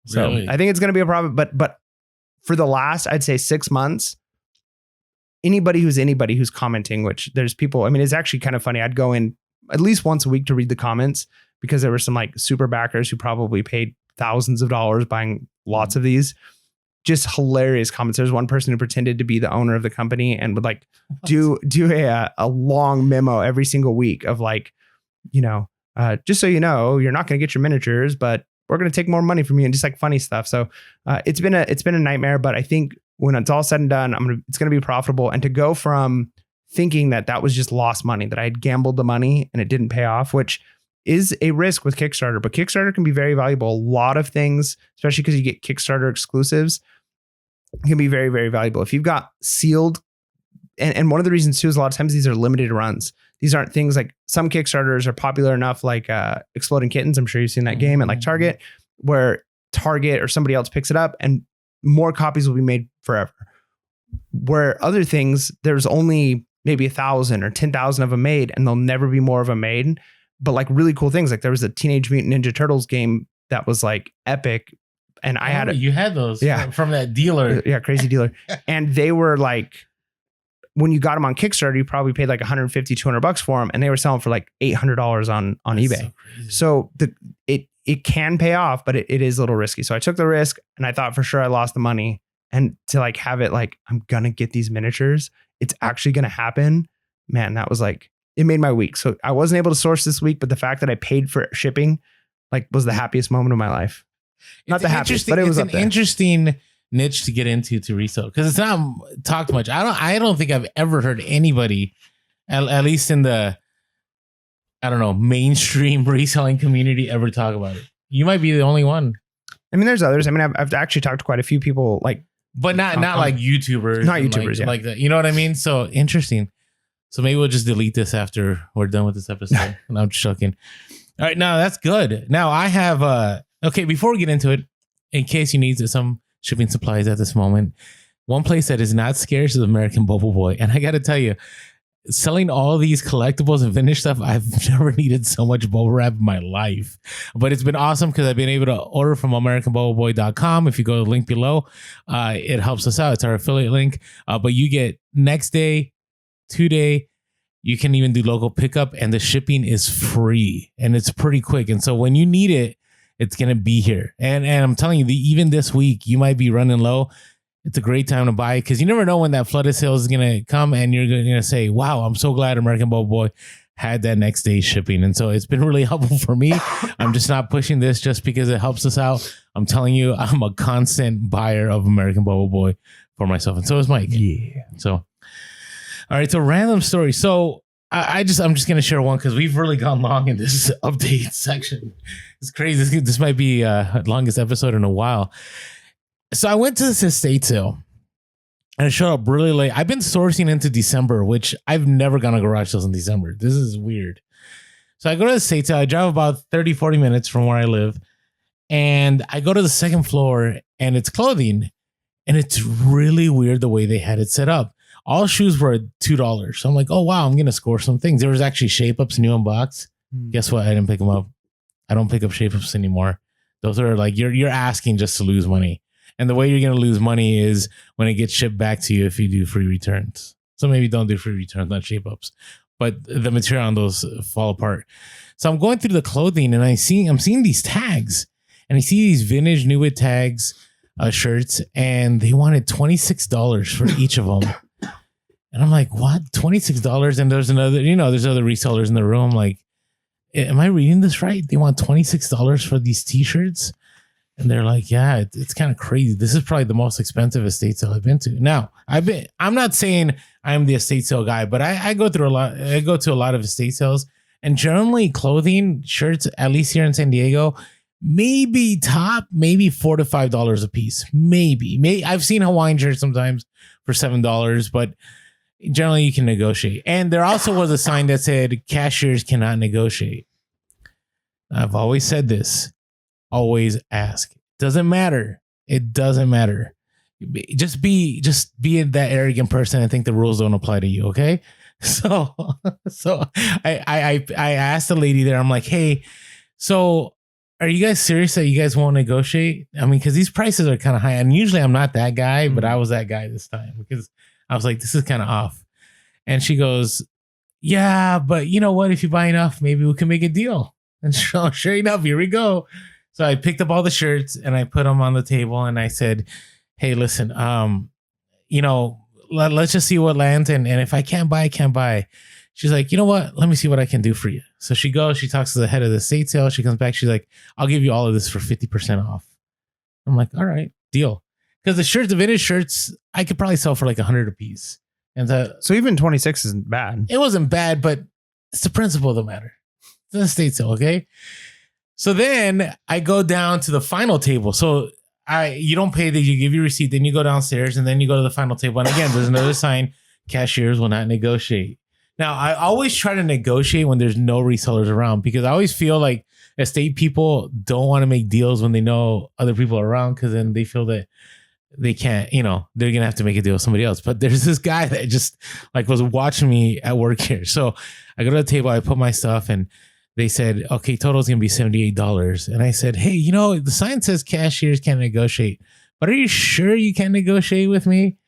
So really? I think it's going to be a problem. But for the last, I'd say 6 months, anybody who's commenting, which there's people, I mean, it's actually kind of funny. I'd go in at least once a week to read the comments because there were some like super backers who probably paid thousands of dollars buying lots of these. Just hilarious comments. There's one person who pretended to be the owner of the company and would like do a long memo every single week of like, just so you know, you're not going to get your miniatures, but we're going to take more money from you and just like funny stuff. So it's been a nightmare, but I think when it's all said and done, it's going to be profitable. And to go from thinking that was just lost money, that I had gambled the money and it didn't pay off, which is a risk with Kickstarter, but Kickstarter can be very valuable. A lot of things, especially because you get Kickstarter exclusives, can be very, very valuable. If you've got sealed, and one of the reasons too is a lot of times these are limited runs. These aren't things like some Kickstarters are popular enough, like Exploding Kittens. I'm sure you've seen that game at like Target, where Target or somebody else picks it up and more copies will be made forever. Where other things, there's only maybe 1,000 or 10,000 of them made and there'll never be more of them made. But like really cool things, like there was a Teenage Mutant Ninja Turtles game that was like epic. And I had you had those from that dealer. Yeah, crazy dealer. And they were like, when you got them on Kickstarter, you probably paid like $150, $200 for them. And they were selling for like $800 on eBay. So it can pay off, but it is a little risky. So I took the risk and I thought for sure I lost the money. And to like have it like, I'm going to get these miniatures, it's actually going to happen. Man, that was like, it made my week. So I wasn't able to source this week, but the fact that I paid for shipping like was the happiest moment of my life. Not the happiest, but it was an interesting niche to get into to resell because it's not talked much. I don't think I've ever heard anybody, at least in the, mainstream reselling community ever talk about it. You might be the only one. I mean, there's others. I mean, I've actually talked to quite a few people, like, but not like YouTubers, not YouTubers, like that. You know what I mean? So interesting. So maybe we'll just delete this after we're done with this episode. And I'm just joking. All right, now that's good. Now I have okay, before we get into it, in case you need some shipping supplies at this moment, one place that is not scarce is American Bubble Boy. And I got to tell you, selling all these collectibles and vintage stuff, I've never needed so much bubble wrap in my life. But it's been awesome because I've been able to order from AmericanBubbleBoy.com. If you go to the link below, it helps us out. It's our affiliate link. But you get next day, 2-day, you can even do local pickup and the shipping is free and it's pretty quick. And so when you need it, it's going to be here. And I'm telling you, even this week, you might be running low. It's a great time to buy because you never know when that flood of sales is going to come and you're going to say, wow, I'm so glad American Bubble Boy had that next day shipping. And so it's been really helpful for me. I'm just not pushing this just because it helps us out. I'm telling you, I'm a constant buyer of American Bubble Boy for myself. And so is Mike. Yeah. So, all right. So random story. So I'm just going to share one because we've really gone long in this update section. It's crazy. This might be longest episode in a while. So I went to this estate sale and it showed up really late. I've been sourcing into December, which I've never gone to garage sales in December. This is weird. So I go to the estate sale. I drive about 30, 40 minutes from where I live. And I go to the second floor and it's clothing. And it's really weird the way they had it set up. All shoes were $2. So I'm like, oh, wow, I'm going to score some things. There was actually shape-ups new in box. Guess what? I didn't pick them up. I don't pick up shape-ups anymore. Those are like, you're asking just to lose money. And the way you're going to lose money is when it gets shipped back to you if you do free returns. So maybe don't do free returns, not shape-ups. But the material on those fall apart. So I'm going through the clothing and I'm seeing these tags. And I see these vintage New It tags, shirts, and they wanted $26 for each of them. And I'm like, what? $26? And there's other resellers in the room. Like, am I reading this right? They want $26 for these t-shirts? And they're like, yeah, it's kind of crazy. This is probably the most expensive estate sale I've been to. Now, I'm not saying I'm the estate sale guy, but I go through a lot. I go to a lot of estate sales, and generally clothing, shirts, at least here in San Diego, maybe $4 to $5 a piece. Maybe. I've seen Hawaiian shirts sometimes for $7, but generally you can negotiate. And there also was a sign that said cashiers cannot negotiate. I've always said this. Always ask. Doesn't matter. It doesn't matter. Just be that arrogant person and think the rules don't apply to you. Okay. So I asked the lady there, I'm like, hey, so are you guys serious that you guys won't negotiate? I mean, because these prices are kind of high. And usually I'm not that guy, but I was that guy this time because I was like, this is kind of off. And she goes, yeah, but you know what? If you buy enough, maybe we can make a deal. And sure enough, here we go. So I picked up all the shirts and I put them on the table and I said, hey, listen, let's just see what lands. And if I can't buy, I can't buy. She's like, you know what? Let me see what I can do for you. So she goes, she talks to the head of the estate sale. She comes back. She's like, I'll give you all of this for 50% off. I'm like, all right, deal. Because the vintage shirts, I could probably sell for like $100 a piece. And so even 26 isn't bad. It wasn't bad, but it's the principle that matter. It's an estate sale, okay? So then I go down to the final table. So you don't pay you give your receipt, then you go downstairs and then you go to the final table. And again, there's another sign, cashiers will not negotiate. Now, I always try to negotiate when there's no resellers around because I always feel like estate people don't want to make deals when they know other people are around because then they feel that they can't, they're going to have to make a deal with somebody else. But there's this guy that just like was watching me at work here. So I go to the table, I put my stuff and they said, okay, total is going to be $78. And I said, hey, the sign says cashiers can't negotiate, but are you sure you can negotiate with me?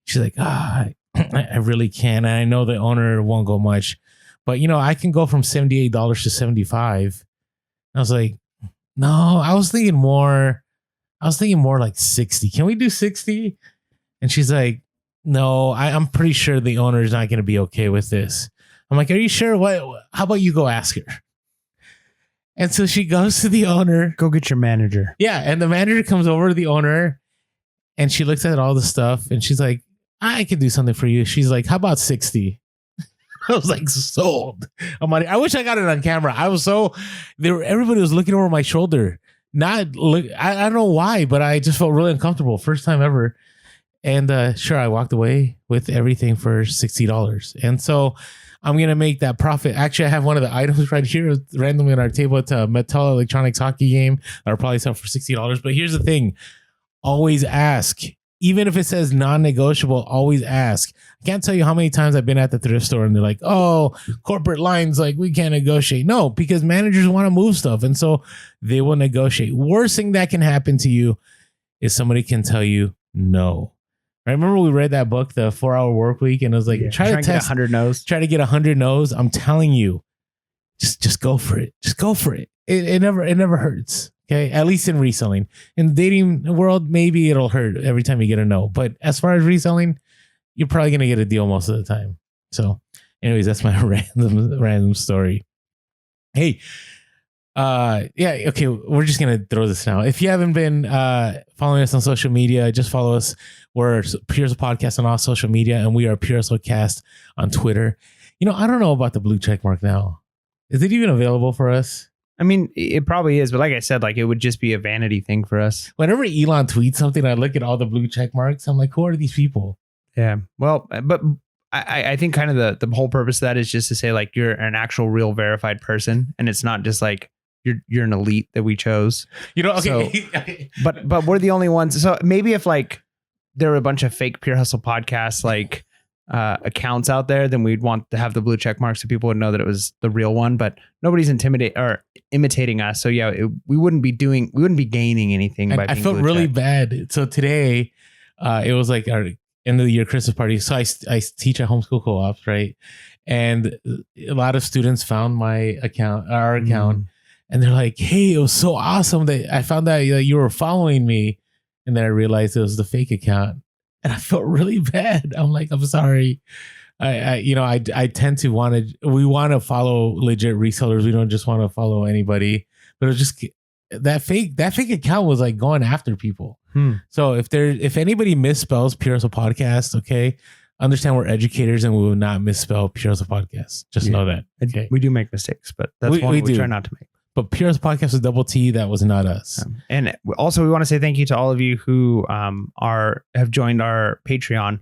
She's like, I really can. And I know the owner won't go much, but I can go from $78 to $75. I was like, no, I was thinking more like 60. Can we do 60? And she's like, no, I'm pretty sure the owner is not going to be okay with this. I'm like, are you sure? How about you go ask her? And so she goes to the owner. Go get your manager. Yeah. And the manager comes over to the owner and she looks at all the stuff and she's like, I can do something for you. She's like, how about 60? I was like, sold. I wish I got it on camera. I was everybody was looking over my shoulder. I don't know why, but I just felt really uncomfortable. First time ever. And sure, I walked away with everything for $60. And so I'm going to make that profit. Actually, I have one of the items right here randomly on our table. It's a Mattel Electronics hockey game. I'll probably sell for $60. But here's the thing. Always ask. Even if it says non-negotiable, always ask. I can't tell you how many times I've been at the thrift store and they're like, oh, corporate lines, like we can't negotiate. No, because managers want to move stuff. And so they will negotiate. Worst thing that can happen to you is somebody can tell you no. I remember we read that book, The 4-Hour Work Week, and it was like, try to test 100 no's. Try to get 100 no's. I'm telling you, just go for it. Just go for it. It never hurts. Okay, at least in reselling. In the dating world, maybe it'll hurt every time you get a no. But as far as reselling, you're probably gonna get a deal most of the time. So, anyways, that's my random story. Hey, yeah, okay, we're just gonna throw this now. If you haven't been following us on social media, just follow us. We're Pure Podcast on all social media, and we are Pure Cast on Twitter. I don't know about the blue check mark now. Is it even available for us? I mean, it probably is, but like I said, like it would just be a vanity thing for us. Whenever Elon tweets something, I look at all the blue check marks. I'm like, who are these people? Yeah. Well, but I think kind of the whole purpose of that is just to say like you're an actual real verified person, and it's not just like you're an elite that we chose. Okay. So, but we're the only ones. So maybe if like there were a bunch of fake Pure Hustle podcasts like accounts out there, then we'd want to have the blue check mark so people would know that it was the real one. But nobody's imitating us. So yeah, we wouldn't be gaining anything. I felt really bad. So today, it was like our end of the year Christmas party. So I teach at homeschool co-ops, right? And a lot of students found our account, and they're like, "Hey, it was so awesome that I found out that you were following me," and then I realized it was the fake account. And I felt really bad. I'm like, I'm sorry. I tend to we want to follow legit resellers. We don't just want to follow anybody. But it was just that fake account was like going after people. So if anybody misspells Pure Hustle Podcast, okay, understand we're educators and we will not misspell Pure Hustle Podcast. Just know that. Okay. We do make mistakes, but that's one we try not to make. But Pure Hustle Podcast with double T, that was not us. And also, we want to say thank you to all of you who have joined our Patreon.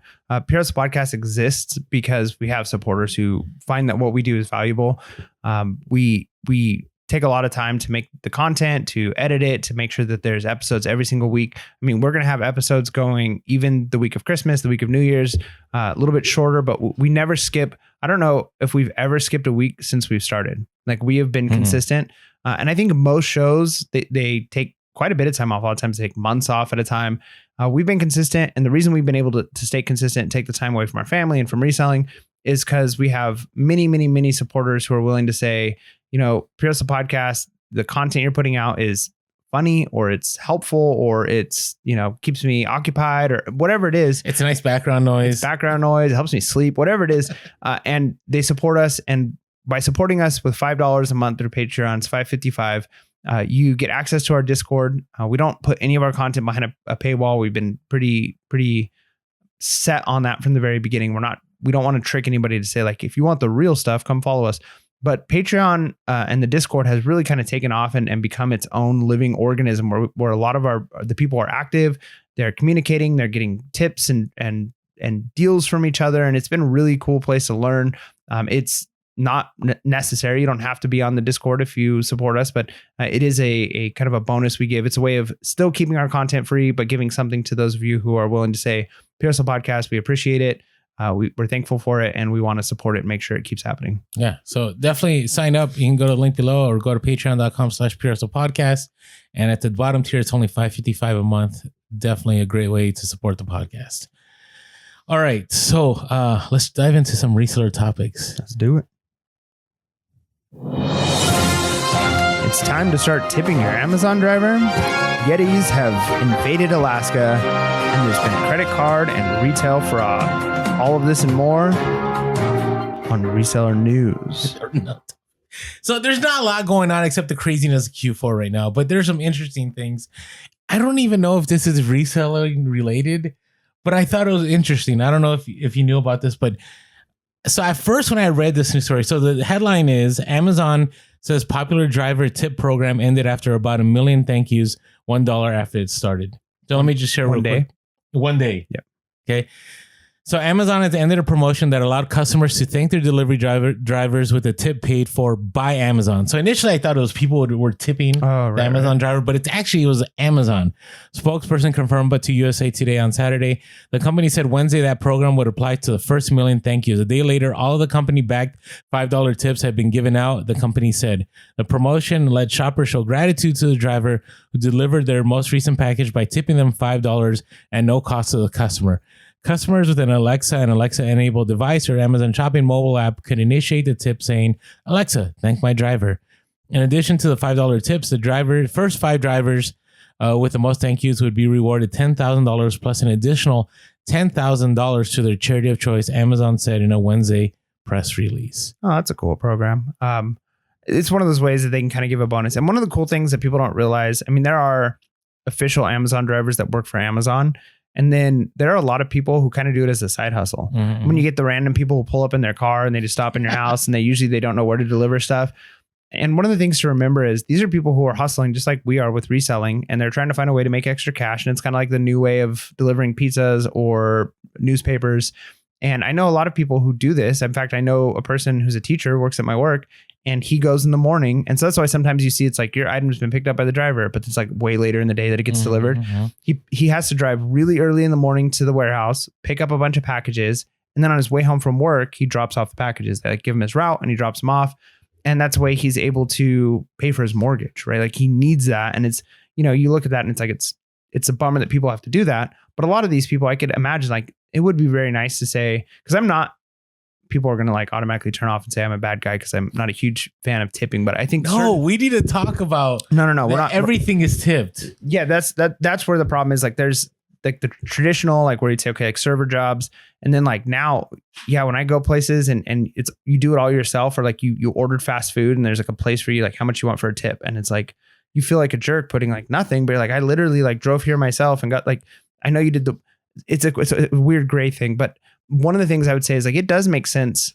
Pure Hustle Podcast exists because we have supporters who find that what we do is valuable. We take a lot of time to make the content, to edit it, to make sure that there's episodes every single week. I mean, we're going to have episodes going even the week of Christmas, the week of New Year's, a little bit shorter, but we never skip. I don't know if we've ever skipped a week since we've started. Like we have been consistent. And I think most shows, they take quite a bit of time off. A lot of times they take months off at a time. We've been consistent. And the reason we've been able to stay consistent and take the time away from our family and from reselling is because we have many, many, many supporters who are willing to say, Pure Hustle Podcast, the content you're putting out is funny, or it's helpful, or it's, keeps me occupied, or whatever it is. It's a nice background noise. It helps me sleep, whatever it is. And they support us. And by supporting us with $5 a month through Patreon, it's $5.55. You get access to our Discord. We don't put any of our content behind a paywall. We've been pretty set on that from the very beginning. We don't want to trick anybody to say like, if you want the real stuff, come follow us. But Patreon and the Discord has really kind of taken off and become its own living organism where a lot of the people are active. They're communicating. They're getting tips and deals from each other, and it's been a really cool place to learn. It's not necessary. You don't have to be on the Discord if you support us, but it is a kind of a bonus we give. It's a way of still keeping our content free, but giving something to those of you who are willing to say, Pure Hustle Podcast, we appreciate it. We're thankful for it, and we want to support it and make sure it keeps happening. Yeah. So definitely sign up. You can go to the link below or go to patreon.com/Pure Hustle Podcast. And at the bottom tier, it's only $5.55 a month. Definitely a great way to support the podcast. All right. So let's dive into some reseller topics. Let's do it. It's time to start tipping your Amazon driver. Yetis have invaded Alaska, and there's been credit card and retail fraud. All of this and more on Reseller News. So there's not a lot going on except the craziness of Q4 right now, but there's some interesting things. I don't even know if this is reselling related, but I thought it was interesting. I don't know if you knew about this, but so at first when I read this news story, so the headline is Amazon says popular driver tip program ended after about 1 million thank yous, $1 after it started. So let me just share one day. One day. Yeah. Okay. So Amazon has ended a promotion that allowed customers to thank their delivery drivers with a tip paid for by Amazon. So initially I thought it was people were tipping the Amazon driver, but it was Amazon. Spokesperson confirmed, but to USA Today on Saturday, the company said Wednesday that program would apply to the first 1 million thank yous. A day later, all of the company-backed $5 tips had been given out. The company said the promotion let shoppers show gratitude to the driver who delivered their most recent package by tipping them $5 at no cost to the customer. Customers with an Alexa and Alexa-enabled device or Amazon Shopping mobile app could initiate the tip saying, Alexa, thank my driver. In addition to the $5 tips, the first 5 drivers with the most thank yous would be rewarded $10,000 plus an additional $10,000 to their charity of choice, Amazon said in a Wednesday press release. Oh, that's a cool program. It's one of those ways that they can kind of give a bonus. And one of the cool things that people don't realize, I mean, there are official Amazon drivers that work for Amazon. And then there are a lot of people who kind of do it as a side hustle. Mm-hmm. When you get the random people who pull up in their car and they just stop in your house and they don't know where to deliver stuff. And one of the things to remember is these are people who are hustling just like we are with reselling, and they're trying to find a way to make extra cash. And it's kind of like the new way of delivering pizzas or newspapers. And I know a lot of people who do this. In fact, I know a person who's a teacher, works at my work, and he goes in the morning. And so that's why sometimes you see it's like your item's been picked up by the driver, but it's like way later in the day that it gets delivered. He has to drive really early in the morning to the warehouse, pick up a bunch of packages. And then on his way home from work, he drops off the packages. They like give him his route and he drops them off. And that's the way he's able to pay for his mortgage, right? Like he needs that. And it's, you look at that and it's like, it's a bummer that people have to do that. But a lot of these people, I could imagine like, it would be very nice to say, because people are going to like automatically turn off and say I'm a bad guy because I'm not a huge fan of tipping. But I think we need to talk about no, we're not. Everything is tipped. Yeah, that's where the problem is. Like there's like the traditional, like where you'd say, okay, like server jobs. And then like now, yeah, when I go places and it's, you do it all yourself, or like you ordered fast food and there's like a place for you, like how much you want for a tip. And it's like, you feel like a jerk putting like nothing, but you're like, I literally like drove here myself and got like, I know you did it's a weird gray thing, but one of the things I would say is like, it does make sense.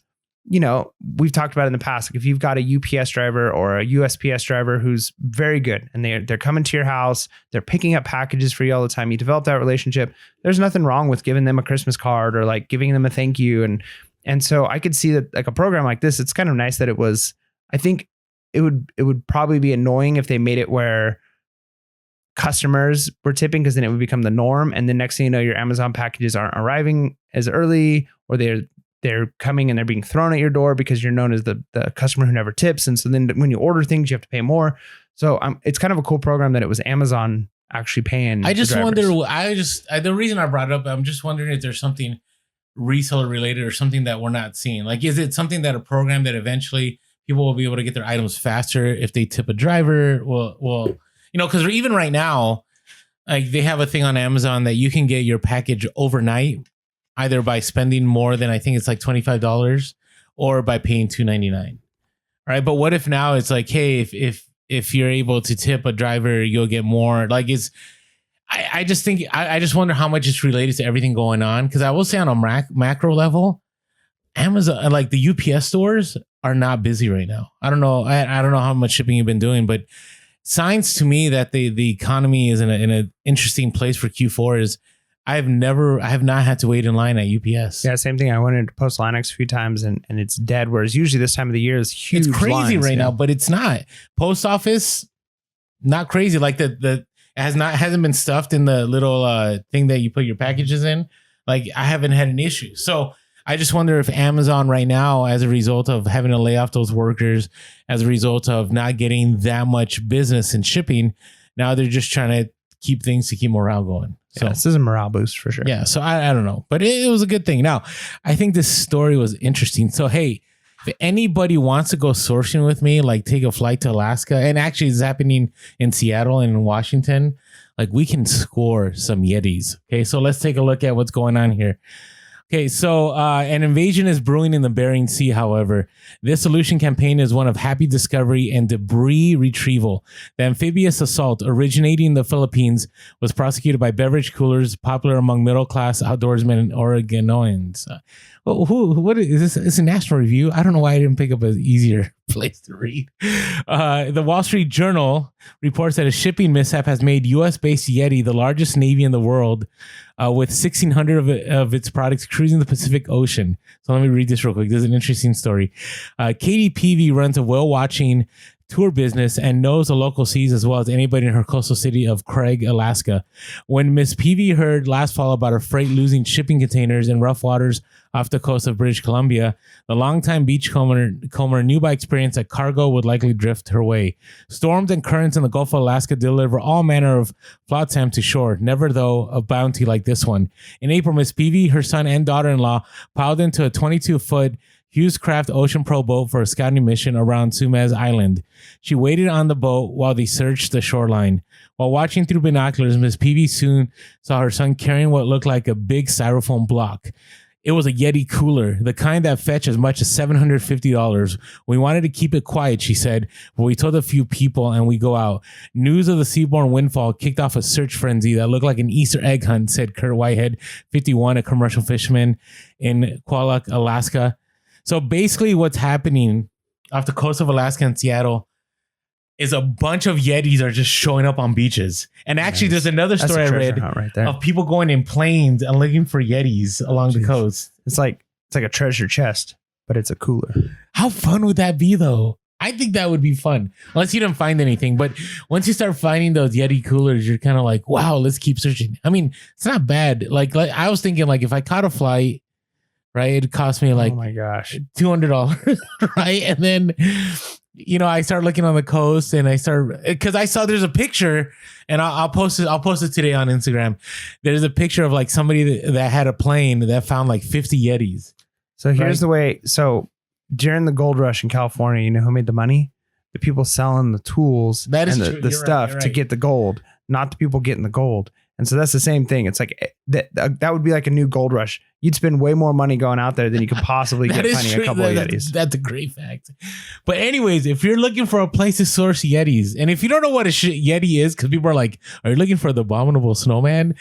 We've talked about it in the past. Like if you've got a UPS driver or a USPS driver who's very good and they're coming to your house, they're picking up packages for you all the time. You develop that relationship. There's nothing wrong with giving them a Christmas card or like giving them a thank you. And so I could see that like a program like this, it's kind of nice that it was, I think it would probably be annoying if they made it where customers were tipping, because then it would become the norm. And the next thing you know, your Amazon packages aren't arriving as early, or they're coming and they're being thrown at your door because you're known as the customer who never tips. And so then when you order things, you have to pay more. So it's kind of a cool program that it was Amazon actually paying. I just wonder, the reason I brought it up, I'm just wondering if there's something reseller related or something that we're not seeing. Like, is it something that a program that eventually people will be able to get their items faster if they tip a driver? Well, because even right now, like they have a thing on Amazon that you can get your package overnight, either by spending more than, I think it's like $25, or by paying $2.99. Right. But what if now it's like, hey, if you're able to tip a driver, you'll get more. Like I just think, I just wonder how much it's related to everything going on. Because I will say on a macro level, Amazon, like the UPS stores are not busy right now. I don't know. I don't know how much shipping you've been doing, but signs to me that the economy is in an interesting place for Q4 is I have not had to wait in line at UPS. Yeah, same thing. I went into Post Line X a few times and it's dead. Whereas usually this time of the year is huge. It's crazy lines, right now, but it's not. Post office, not crazy. Like it hasn't been stuffed in the little thing that you put your packages in. Like I haven't had an issue. So I just wonder if Amazon right now, as a result of having to lay off those workers, as a result of not getting that much business in shipping, now they're just trying to keep morale going. So this is a morale boost for sure. Yeah. So I don't know, but it was a good thing. Now, I think this story was interesting. So, hey, if anybody wants to go sourcing with me, like take a flight to Alaska, and actually it's happening in Seattle and in Washington, like we can score some Yetis. Okay. So let's take a look at what's going on here. Okay, so an invasion is brewing in the Bering Sea, however. This solution campaign is one of happy discovery and debris retrieval. The amphibious assault, originating in the Philippines, was prosecuted by beverage coolers popular among middle-class outdoorsmen and Oregonians. What is this? It's a National Review. I don't know why I didn't pick up an easier place to read. The Wall Street Journal reports that a shipping mishap has made U.S.-based Yeti the largest navy in the world, with 1,600 of its products cruising the Pacific Ocean. So let me read this real quick. This is an interesting story. Katie Peavy runs a whale-watching tour business and knows the local seas as well as anybody in her coastal city of Craig, Alaska. When Miss Peavy heard last fall about her freight losing shipping containers in rough waters off the coast of British Columbia, the longtime beachcomber knew by experience that cargo would likely drift her way. Storms and currents in the Gulf of Alaska deliver all manner of flotsam to shore, never though a bounty like this one. In April, Miss Peavy, her son and daughter-in-law piled into a 22-foot Hughes Craft Ocean Pro boat for a scouting mission around Sumez Island. She waited on the boat while they searched the shoreline. While watching through binoculars, Miss Peavy soon saw her son carrying what looked like a big styrofoam block. It was a Yeti cooler, the kind that fetched as much as $750. We wanted to keep it quiet, she said, but we told a few people and we go out. News of the seaborne windfall kicked off a search frenzy that looked like an Easter egg hunt, said Kurt Whitehead, 51, a commercial fisherman in Qualak, Alaska. So basically what's happening off the coast of Alaska and Seattle is a bunch of Yetis are just showing up on beaches. And actually, there's another story I read of people going in planes and looking for Yetis along the coast. It's like a treasure chest, but it's a cooler. How fun would that be, though? I think that would be fun. Unless you don't find anything. But once you start finding those Yeti coolers, you're kind of like, wow, let's keep searching. I mean, it's not bad. Like I was thinking, like, if I caught a flight, right, it'd cost me like, oh my gosh, $200, right? And then, you know, I start looking on the coast and because I saw there's a picture and I'll post it today on Instagram. There's a picture of like somebody that had a plane that found like 50 Yetis. So here's the way. So during the gold rush in California, you know who made the money? The people selling the tools that is and the stuff to get the gold, not the people getting the gold. And so that's the same thing. It's like that would be like a new gold rush. You'd spend way more money going out there than you could possibly get finding a couple of Yetis. That's a great fact. But anyways, if you're looking for a place to source Yetis, and if you don't know what a Yeti is, because people are like, are you looking for the abominable snowman?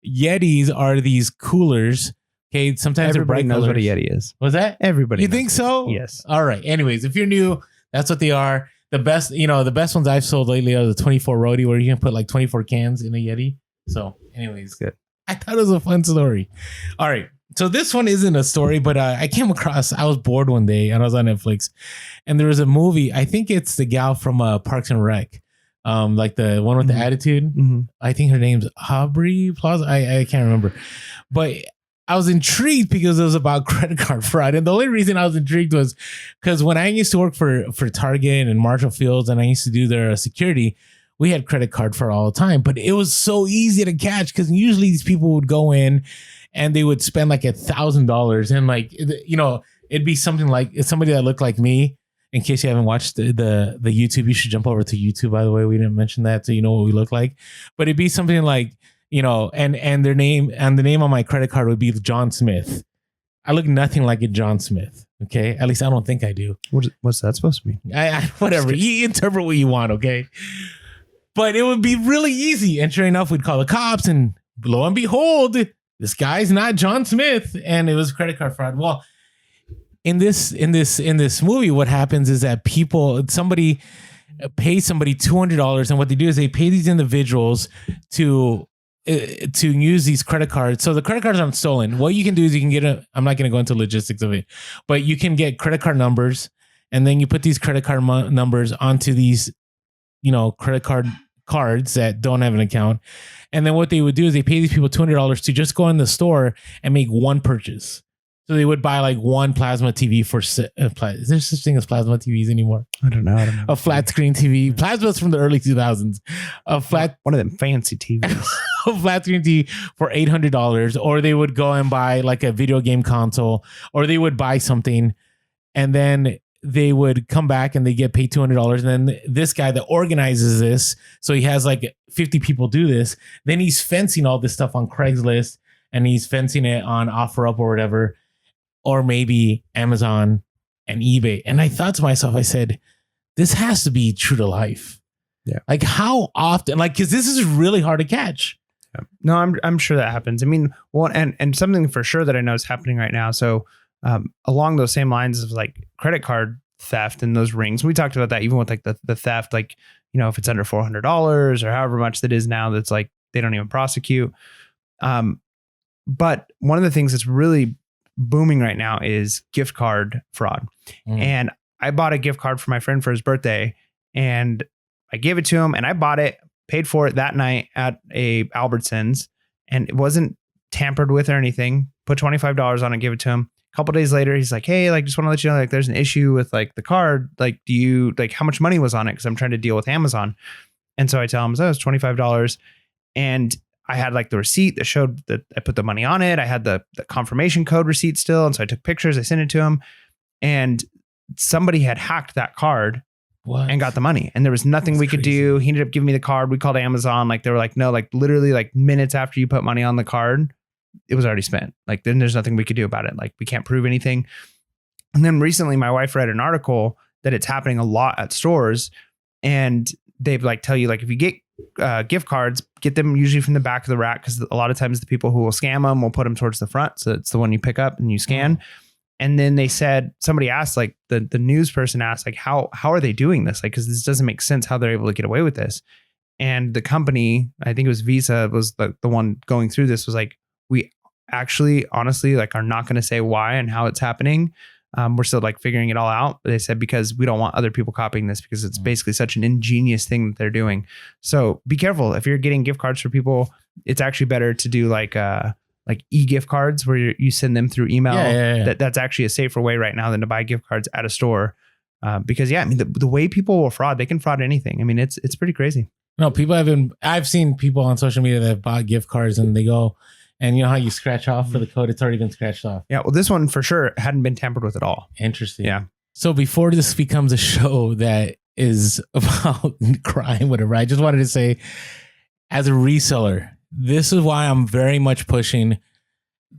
Yetis are these coolers. Okay, sometimes everybody knows what a Yeti is. Was that? Everybody. You think so? Yes. All right. Anyways, if you're new, that's what they are. The best ones I've sold lately are the 24 roadie, where you can put like 24 cans in a Yeti. So anyways, good. I thought it was a fun story. All right. So this one isn't a story, but I came across, I was bored one day and I was on Netflix and there was a movie. I think it's the gal from Parks and Rec. Like the one with the attitude. Mm-hmm. I think her name's Aubrey Plaza. I can't remember, but I was intrigued because it was about credit card fraud. And the only reason I was intrigued was because when I used to work for Target and Marshall Fields and I used to do their security, we had credit card fraud all the time, but it was so easy to catch because usually these people would go in and they would spend like $1,000 and like, you know, it'd be something like somebody that looked like me. In case you haven't watched the YouTube, you should jump over to YouTube. By the way, we didn't mention that, so you know what we look like. But it'd be something like, you know, and their name and the name on my credit card would be John Smith. I look nothing like a John Smith. Okay, at least I don't think I do. What's that supposed to mean? Whatever, you interpret what you want. Okay. But it would be really easy. And sure enough, we'd call the cops and lo and behold, this guy's not John Smith. And it was credit card fraud. Well, in this movie, what happens is that somebody pays somebody $200. And what they do is they pay these individuals to use these credit cards. So the credit cards aren't stolen. What you can do is you can get I'm not going to go into logistics of it, but you can get credit card numbers. And then you put these credit card numbers onto these, you know, credit cards that don't have an account. And then what they would do is they pay these people $200 to just go in the store and make one purchase. So they would buy like one plasma TV for, is there such thing as plasma TVs anymore? I don't know. A flat screen TV. Plasma's from the early 2000s. One of them fancy TVs. A flat screen TV for $800. Or they would go and buy like a video game console, or they would buy something and then they would come back and they get paid $200. And then this guy that organizes this, so he has like 50 people do this. Then he's fencing all this stuff on Craigslist and he's fencing it on OfferUp or whatever, or maybe Amazon and eBay. And I thought to myself, I said, this has to be true to life. Yeah. Like how often, like, cause this is really hard to catch. Yeah. No, I'm sure that happens. I mean, well, and something for sure that I know is happening right now. So, along those same lines of like credit card theft and those rings, we talked about that even with like the theft, like, you know, if it's under $400 or however much that is now, that's like, they don't even prosecute. But one of the things that's really booming right now is gift card fraud. And I bought a gift card for my friend for his birthday and I gave it to him and I bought it, paid for it that night at a Albertsons, and it wasn't tampered with or anything. Put $25 on it, gave it to him. A couple days later, he's like, hey, like, just want to let you know, like, there's an issue with like the card. Like, do you like how much money was on it? Because I'm trying to deal with Amazon. And so I tell him, so it's $25. And I had like the receipt that showed that I put the money on it. I had the confirmation code receipt still. And so I took pictures. I sent it to him. and somebody had hacked that card What? and got the money, and there was nothing we could do. He ended up giving me the card. We called Amazon. Like they were like, no, like literally like minutes after you put money on the card, it was already spent. Like then there's nothing we could do about it. Like we can't prove anything. And then recently my wife read an article that it's happening a lot at stores, and they've like tell you like if you get gift cards, get them usually from the back of the rack, because a lot of times the people who will scam them will put them towards the front, so it's the one you pick up and you scan. And then they said, somebody asked, like the news person asked, like how are they doing this? Like, because this doesn't make sense how they're able to get away with this. And the company, I think it was Visa, was the one going through this, was like, we actually honestly like are not going to say why and how it's happening. We're still like figuring it all out. But they said, because we don't want other people copying this, because it's basically such an ingenious thing that they're doing. So be careful. If you're getting gift cards for people, it's actually better to do like e-gift cards where you send them through email. Yeah. That's actually a safer way right now than to buy gift cards at a store. Because I mean, the way people will fraud, they can fraud anything. I mean, it's pretty crazy. No, I've seen people on social media that have bought gift cards and they go, and you know how you scratch off for the code? It's already been scratched off. Yeah. Well, this one for sure hadn't been tampered with at all. Interesting. Yeah. So before this becomes a show that is about crime, whatever, I just wanted to say, as a reseller, this is why I'm very much pushing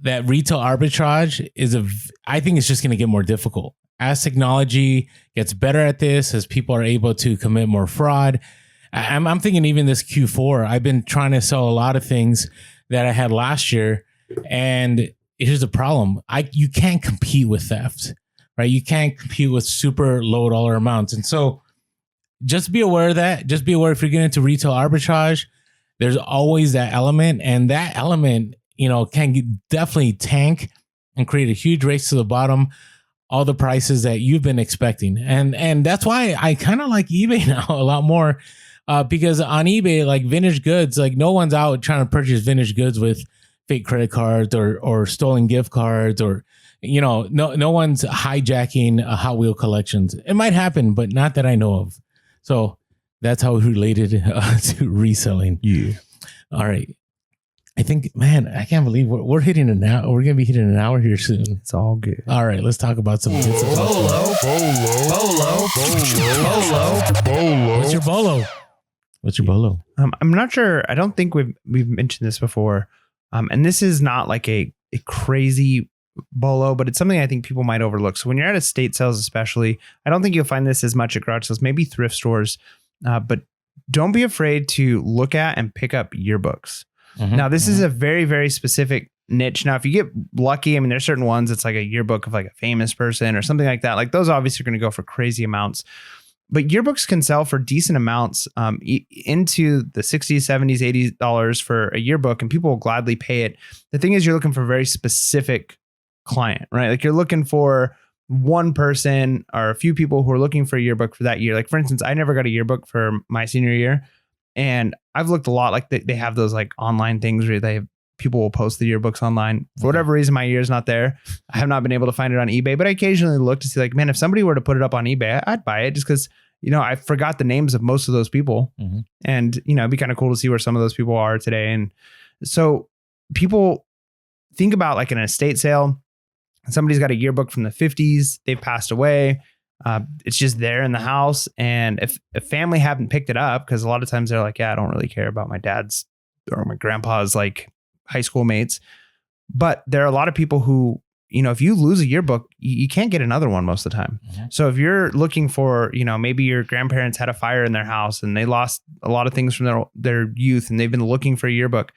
that retail arbitrage I think it's just going to get more difficult. As technology gets better at this, as people are able to commit more fraud. I'm thinking even this Q4, I've been trying to sell a lot of things that I had last year. And here's the problem. You can't compete with theft, right? You can't compete with super low dollar amounts. And so just be aware of that. Just be aware if you're getting into retail arbitrage, there's always that element. And that element, can definitely tank and create a huge race to the bottom, all the prices that you've been expecting. And that's why I kind of like eBay now a lot more. Because on eBay, like vintage goods, like no one's out trying to purchase vintage goods with fake credit cards or stolen gift cards, or, no one's hijacking Hot Wheel collections. It might happen, but not that I know of. So that's how related to reselling. Yeah. All right. I think, man, I can't believe we're hitting an hour. We're going to be hitting an hour here soon. It's all good. All right. Let's talk about some tips. Bolo. What's your bolo? What's your bolo? I'm not sure. I don't think we've mentioned this before. And this is not like a crazy bolo, but it's something I think people might overlook. So when you're at estate sales, especially, I don't think you'll find this as much at garage sales, maybe thrift stores. But don't be afraid to look at and pick up yearbooks. Now, this is a very, very specific niche. Now, if you get lucky, I mean, there's certain ones, it's like a yearbook of like a famous person or something like that. Like those obviously are going to go for crazy amounts. But yearbooks can sell for decent amounts into the $60s, $70s, $80 for a yearbook, and people will gladly pay it. The thing is, you're looking for a very specific client, right? Like you're looking for one person or a few people who are looking for a yearbook for that year. Like for instance, I never got a yearbook for my senior year, and I've looked a lot. Like they have those like online things where people will post the yearbooks online. For whatever reason, my year is not there. I have not been able to find it on eBay, but I occasionally look to see like, man, if somebody were to put it up on eBay, I'd buy it just because, I forgot the names of most of those people. And, it'd be kind of cool to see where some of those people are today. And so people think about like an estate sale. Somebody's got a yearbook from the 50s. They've passed away. It's just there in the house. And if a family haven't picked it up, because a lot of times they're like, yeah, I don't really care about my dad's or my grandpa's like high school mates. But there are a lot of people who, if you lose a yearbook, you can't get another one most of the time. So if you're looking for, maybe your grandparents had a fire in their house and they lost a lot of things from their youth and they've been looking for a yearbook,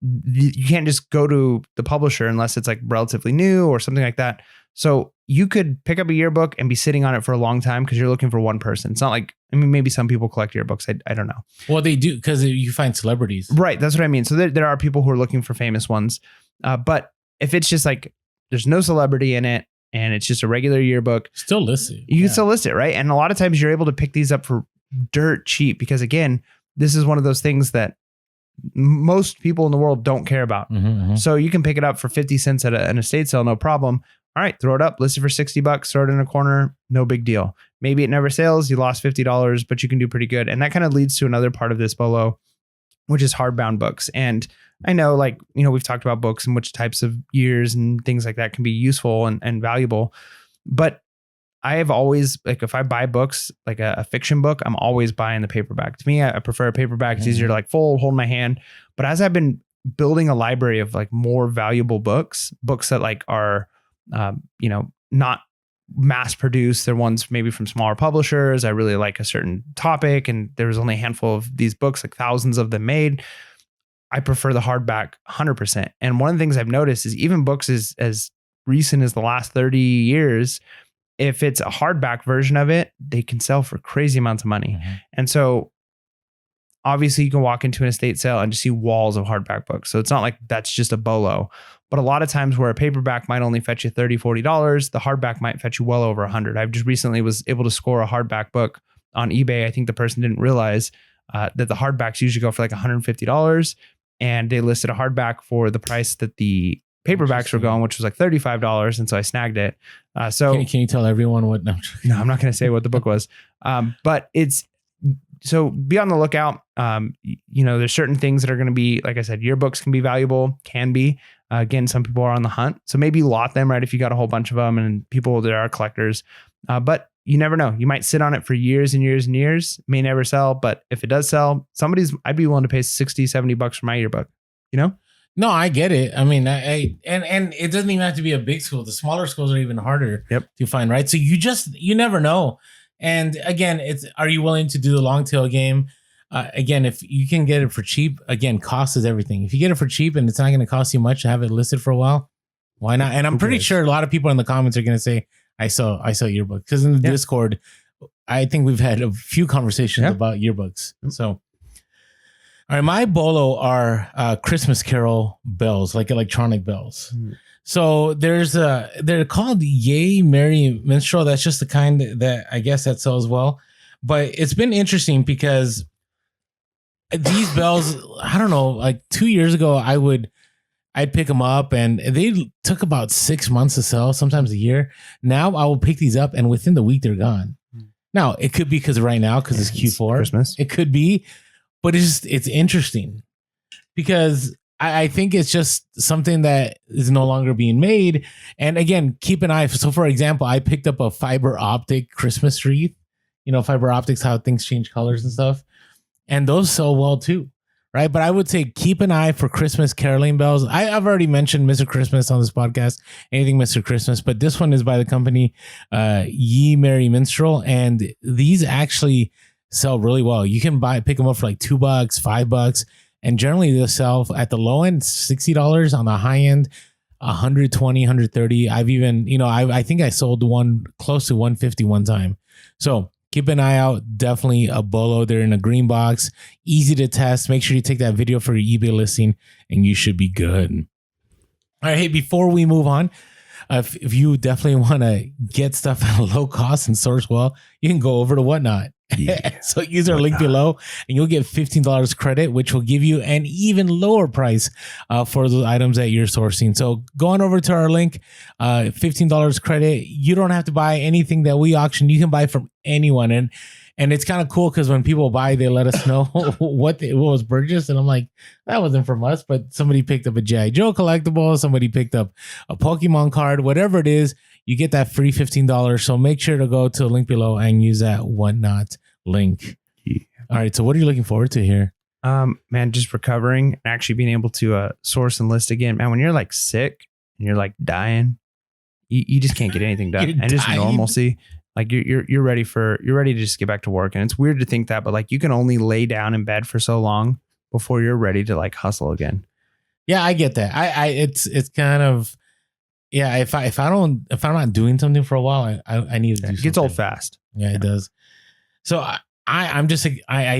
you can't just go to the publisher unless it's like relatively new or something like that. So you could pick up a yearbook and be sitting on it for a long time because you're looking for one person. It's not like, maybe some people collect yearbooks. I don't know. Well, they do because you find celebrities. Right. That's what I mean. So there are people who are looking for famous ones. But if it's just like, there's no celebrity in it and it's just a regular yearbook. Still list it. You can still list it, right? And a lot of times you're able to pick these up for dirt cheap because again, this is one of those things that most people in the world don't care about. So you can pick it up for 50 cents at an estate sale, no problem. All right, throw it up, list it for $60, throw it in a corner, no big deal. Maybe it never sells, you lost $50, but you can do pretty good. And that kind of leads to another part of this bolo, which is hardbound books. And I know, like, we've talked about books and which types of years and things like that can be useful and valuable. But I have always, like, if I buy books, like a fiction book, I'm always buying the paperback. To me, I prefer a paperback. It's easier to like fold, hold in my hand. But as I've been building a library of like more valuable books that like are, not mass produced. They're ones maybe from smaller publishers. I really like a certain topic, and there was only a handful of these books, like thousands of them made. I prefer the hardback 100%. And one of the things I've noticed is even books as recent as the last 30 years, if it's a hardback version of it, they can sell for crazy amounts of money. And so obviously you can walk into an estate sale and just see walls of hardback books. So it's not like that's just a bolo. But a lot of times where a paperback might only fetch you $30, $40, the hardback might fetch you well over $100. I've just recently was able to score a hardback book on eBay. I think the person didn't realize that the hardbacks usually go for like $150. And they listed a hardback for the price that the paperbacks were going, which was like $35. And so I snagged it. Can you tell everyone what? No, I'm not going to say what the book was. But so be on the lookout. There's certain things that are going to be, like I said, yearbooks can be valuable, can be. Again, some people are on the hunt. So maybe lot them, right? If you got a whole bunch of them and people that are collectors. But you never know. You might sit on it for years and years and years. May never sell. But if it does sell, I'd be willing to pay $60-$70 for my yearbook, No, I get it. I mean, and it doesn't even have to be a big school. The smaller schools are even harder to find, right? So you never know. And again, are you willing to do the long tail game? Again, if you can get it for cheap, again, cost is everything. If you get it for cheap and it's not going to cost you much to have it listed for a while, why not? And I'm pretty sure a lot of people in the comments are going to say, I saw yearbook, because in the Discord, I think we've had a few conversations about yearbooks. So, all right, my bolo are Christmas Carol bells, like electronic bells. So they're called Yay Merry Minstrel. That's just the kind that I guess that sells well. But it's been interesting because these bells, I don't know, like 2 years ago, I'd pick them up and they took about 6 months to sell, sometimes a year. Now I will pick these up and within the week they're gone. Now it could be because right now, because it's Q4, Christmas. It could be, but it's interesting because I think it's just something that is no longer being made. And again, keep an eye. So for example, I picked up a fiber optic Christmas wreath, fiber optics, how things change colors and stuff. And those sell well too. Right. But I would say keep an eye for Christmas caroling bells. I've already mentioned Mr. Christmas on this podcast, anything Mr. Christmas, but this one is by the company Ye Merry Minstrel. And these actually sell really well. You can pick them up for like $2, $5. And generally they'll sell at the low end, $60, on the high end, $120, $130. I've even, I think I sold one close to $150 one time. So keep an eye out. Definitely a bolo. They're in a green box. Easy to test. Make sure you take that video for your eBay listing and you should be good. All right. Hey, before we move on, if you definitely want to get stuff at a low cost and source well, you can go over to Whatnot. So use our link below and you'll get $15 credit, which will give you an even lower price for those items that you're sourcing. So go on over to our link, $15 credit. You don't have to buy anything that we auction. You can buy from anyone. And it's kind of cool because when people buy, they let us know what was purchased. And I'm like, that wasn't from us, but somebody picked up a G.I. Joe collectible. Somebody picked up a Pokemon card, whatever it is. You get that free $15. So make sure to go to the link below and use that Whatnot link. Yeah. All right. So what are you looking forward to here? Man, just recovering and actually being able to source and list again. Man, when you're like sick and you're like dying, you just can't get anything done. And just normalcy. Like you're ready to just get back to work. And it's weird to think that, but like you can only lay down in bed for so long before you're ready to like hustle again. Yeah, I get that. It's kind of, yeah. If I'm not doing something for a while, I need to do something. It gets old fast. Yeah, it does. So I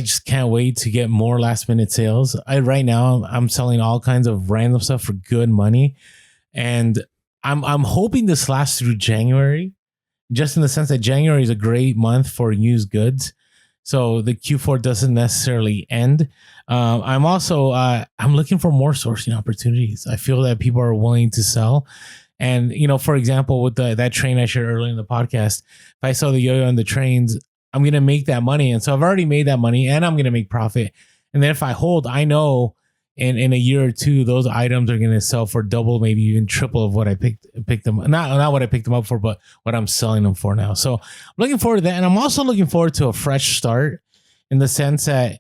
just can't wait to get more last minute sales. Right now I'm selling all kinds of random stuff for good money, and I'm hoping this lasts through January, just in the sense that January is a great month for used goods. So the Q4 doesn't necessarily end. I'm also I'm looking for more sourcing opportunities. I feel that people are willing to sell. And, for example, with that train I shared earlier in the podcast, if I sell the yo-yo and the trains, I'm going to make that money. And so I've already made that money and I'm going to make profit. And then if I hold, I know in a year or two, those items are going to sell for double, maybe even triple of what I picked them. Not what I picked them up for, but what I'm selling them for now. So I'm looking forward to that. And I'm also looking forward to a fresh start in the sense that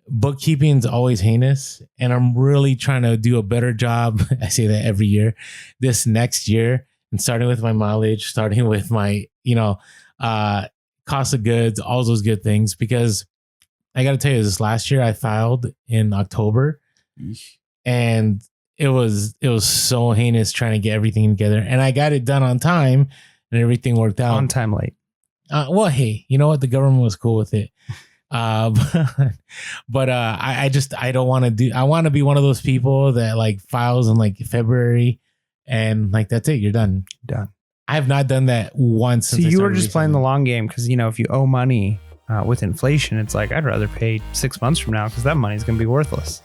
bookkeeping is always heinous. And I'm really trying to do a better job. I say that every year, this next year, and starting with my mileage, starting with my, cost of goods, all those good things, because I got to tell you, this last year I filed in October. And it was so heinous trying to get everything together, and I got it done on time, and everything worked out. On time late. Well, hey, you know what? The government was cool with it. But I don't want to do. I want to be one of those people that like files in like February, and like that's it. You're done. Done. I have not done that once. So you were just playing the long game because if you owe money with inflation, it's like I'd rather pay 6 months from now because that money's gonna be worthless.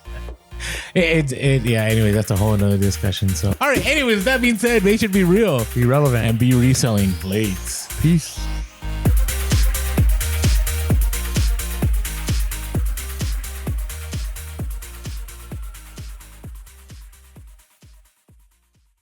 Anyway, that's a whole another discussion. So, all right. Anyways, that being said, they should be real, be relevant, and be reselling. Late. Peace.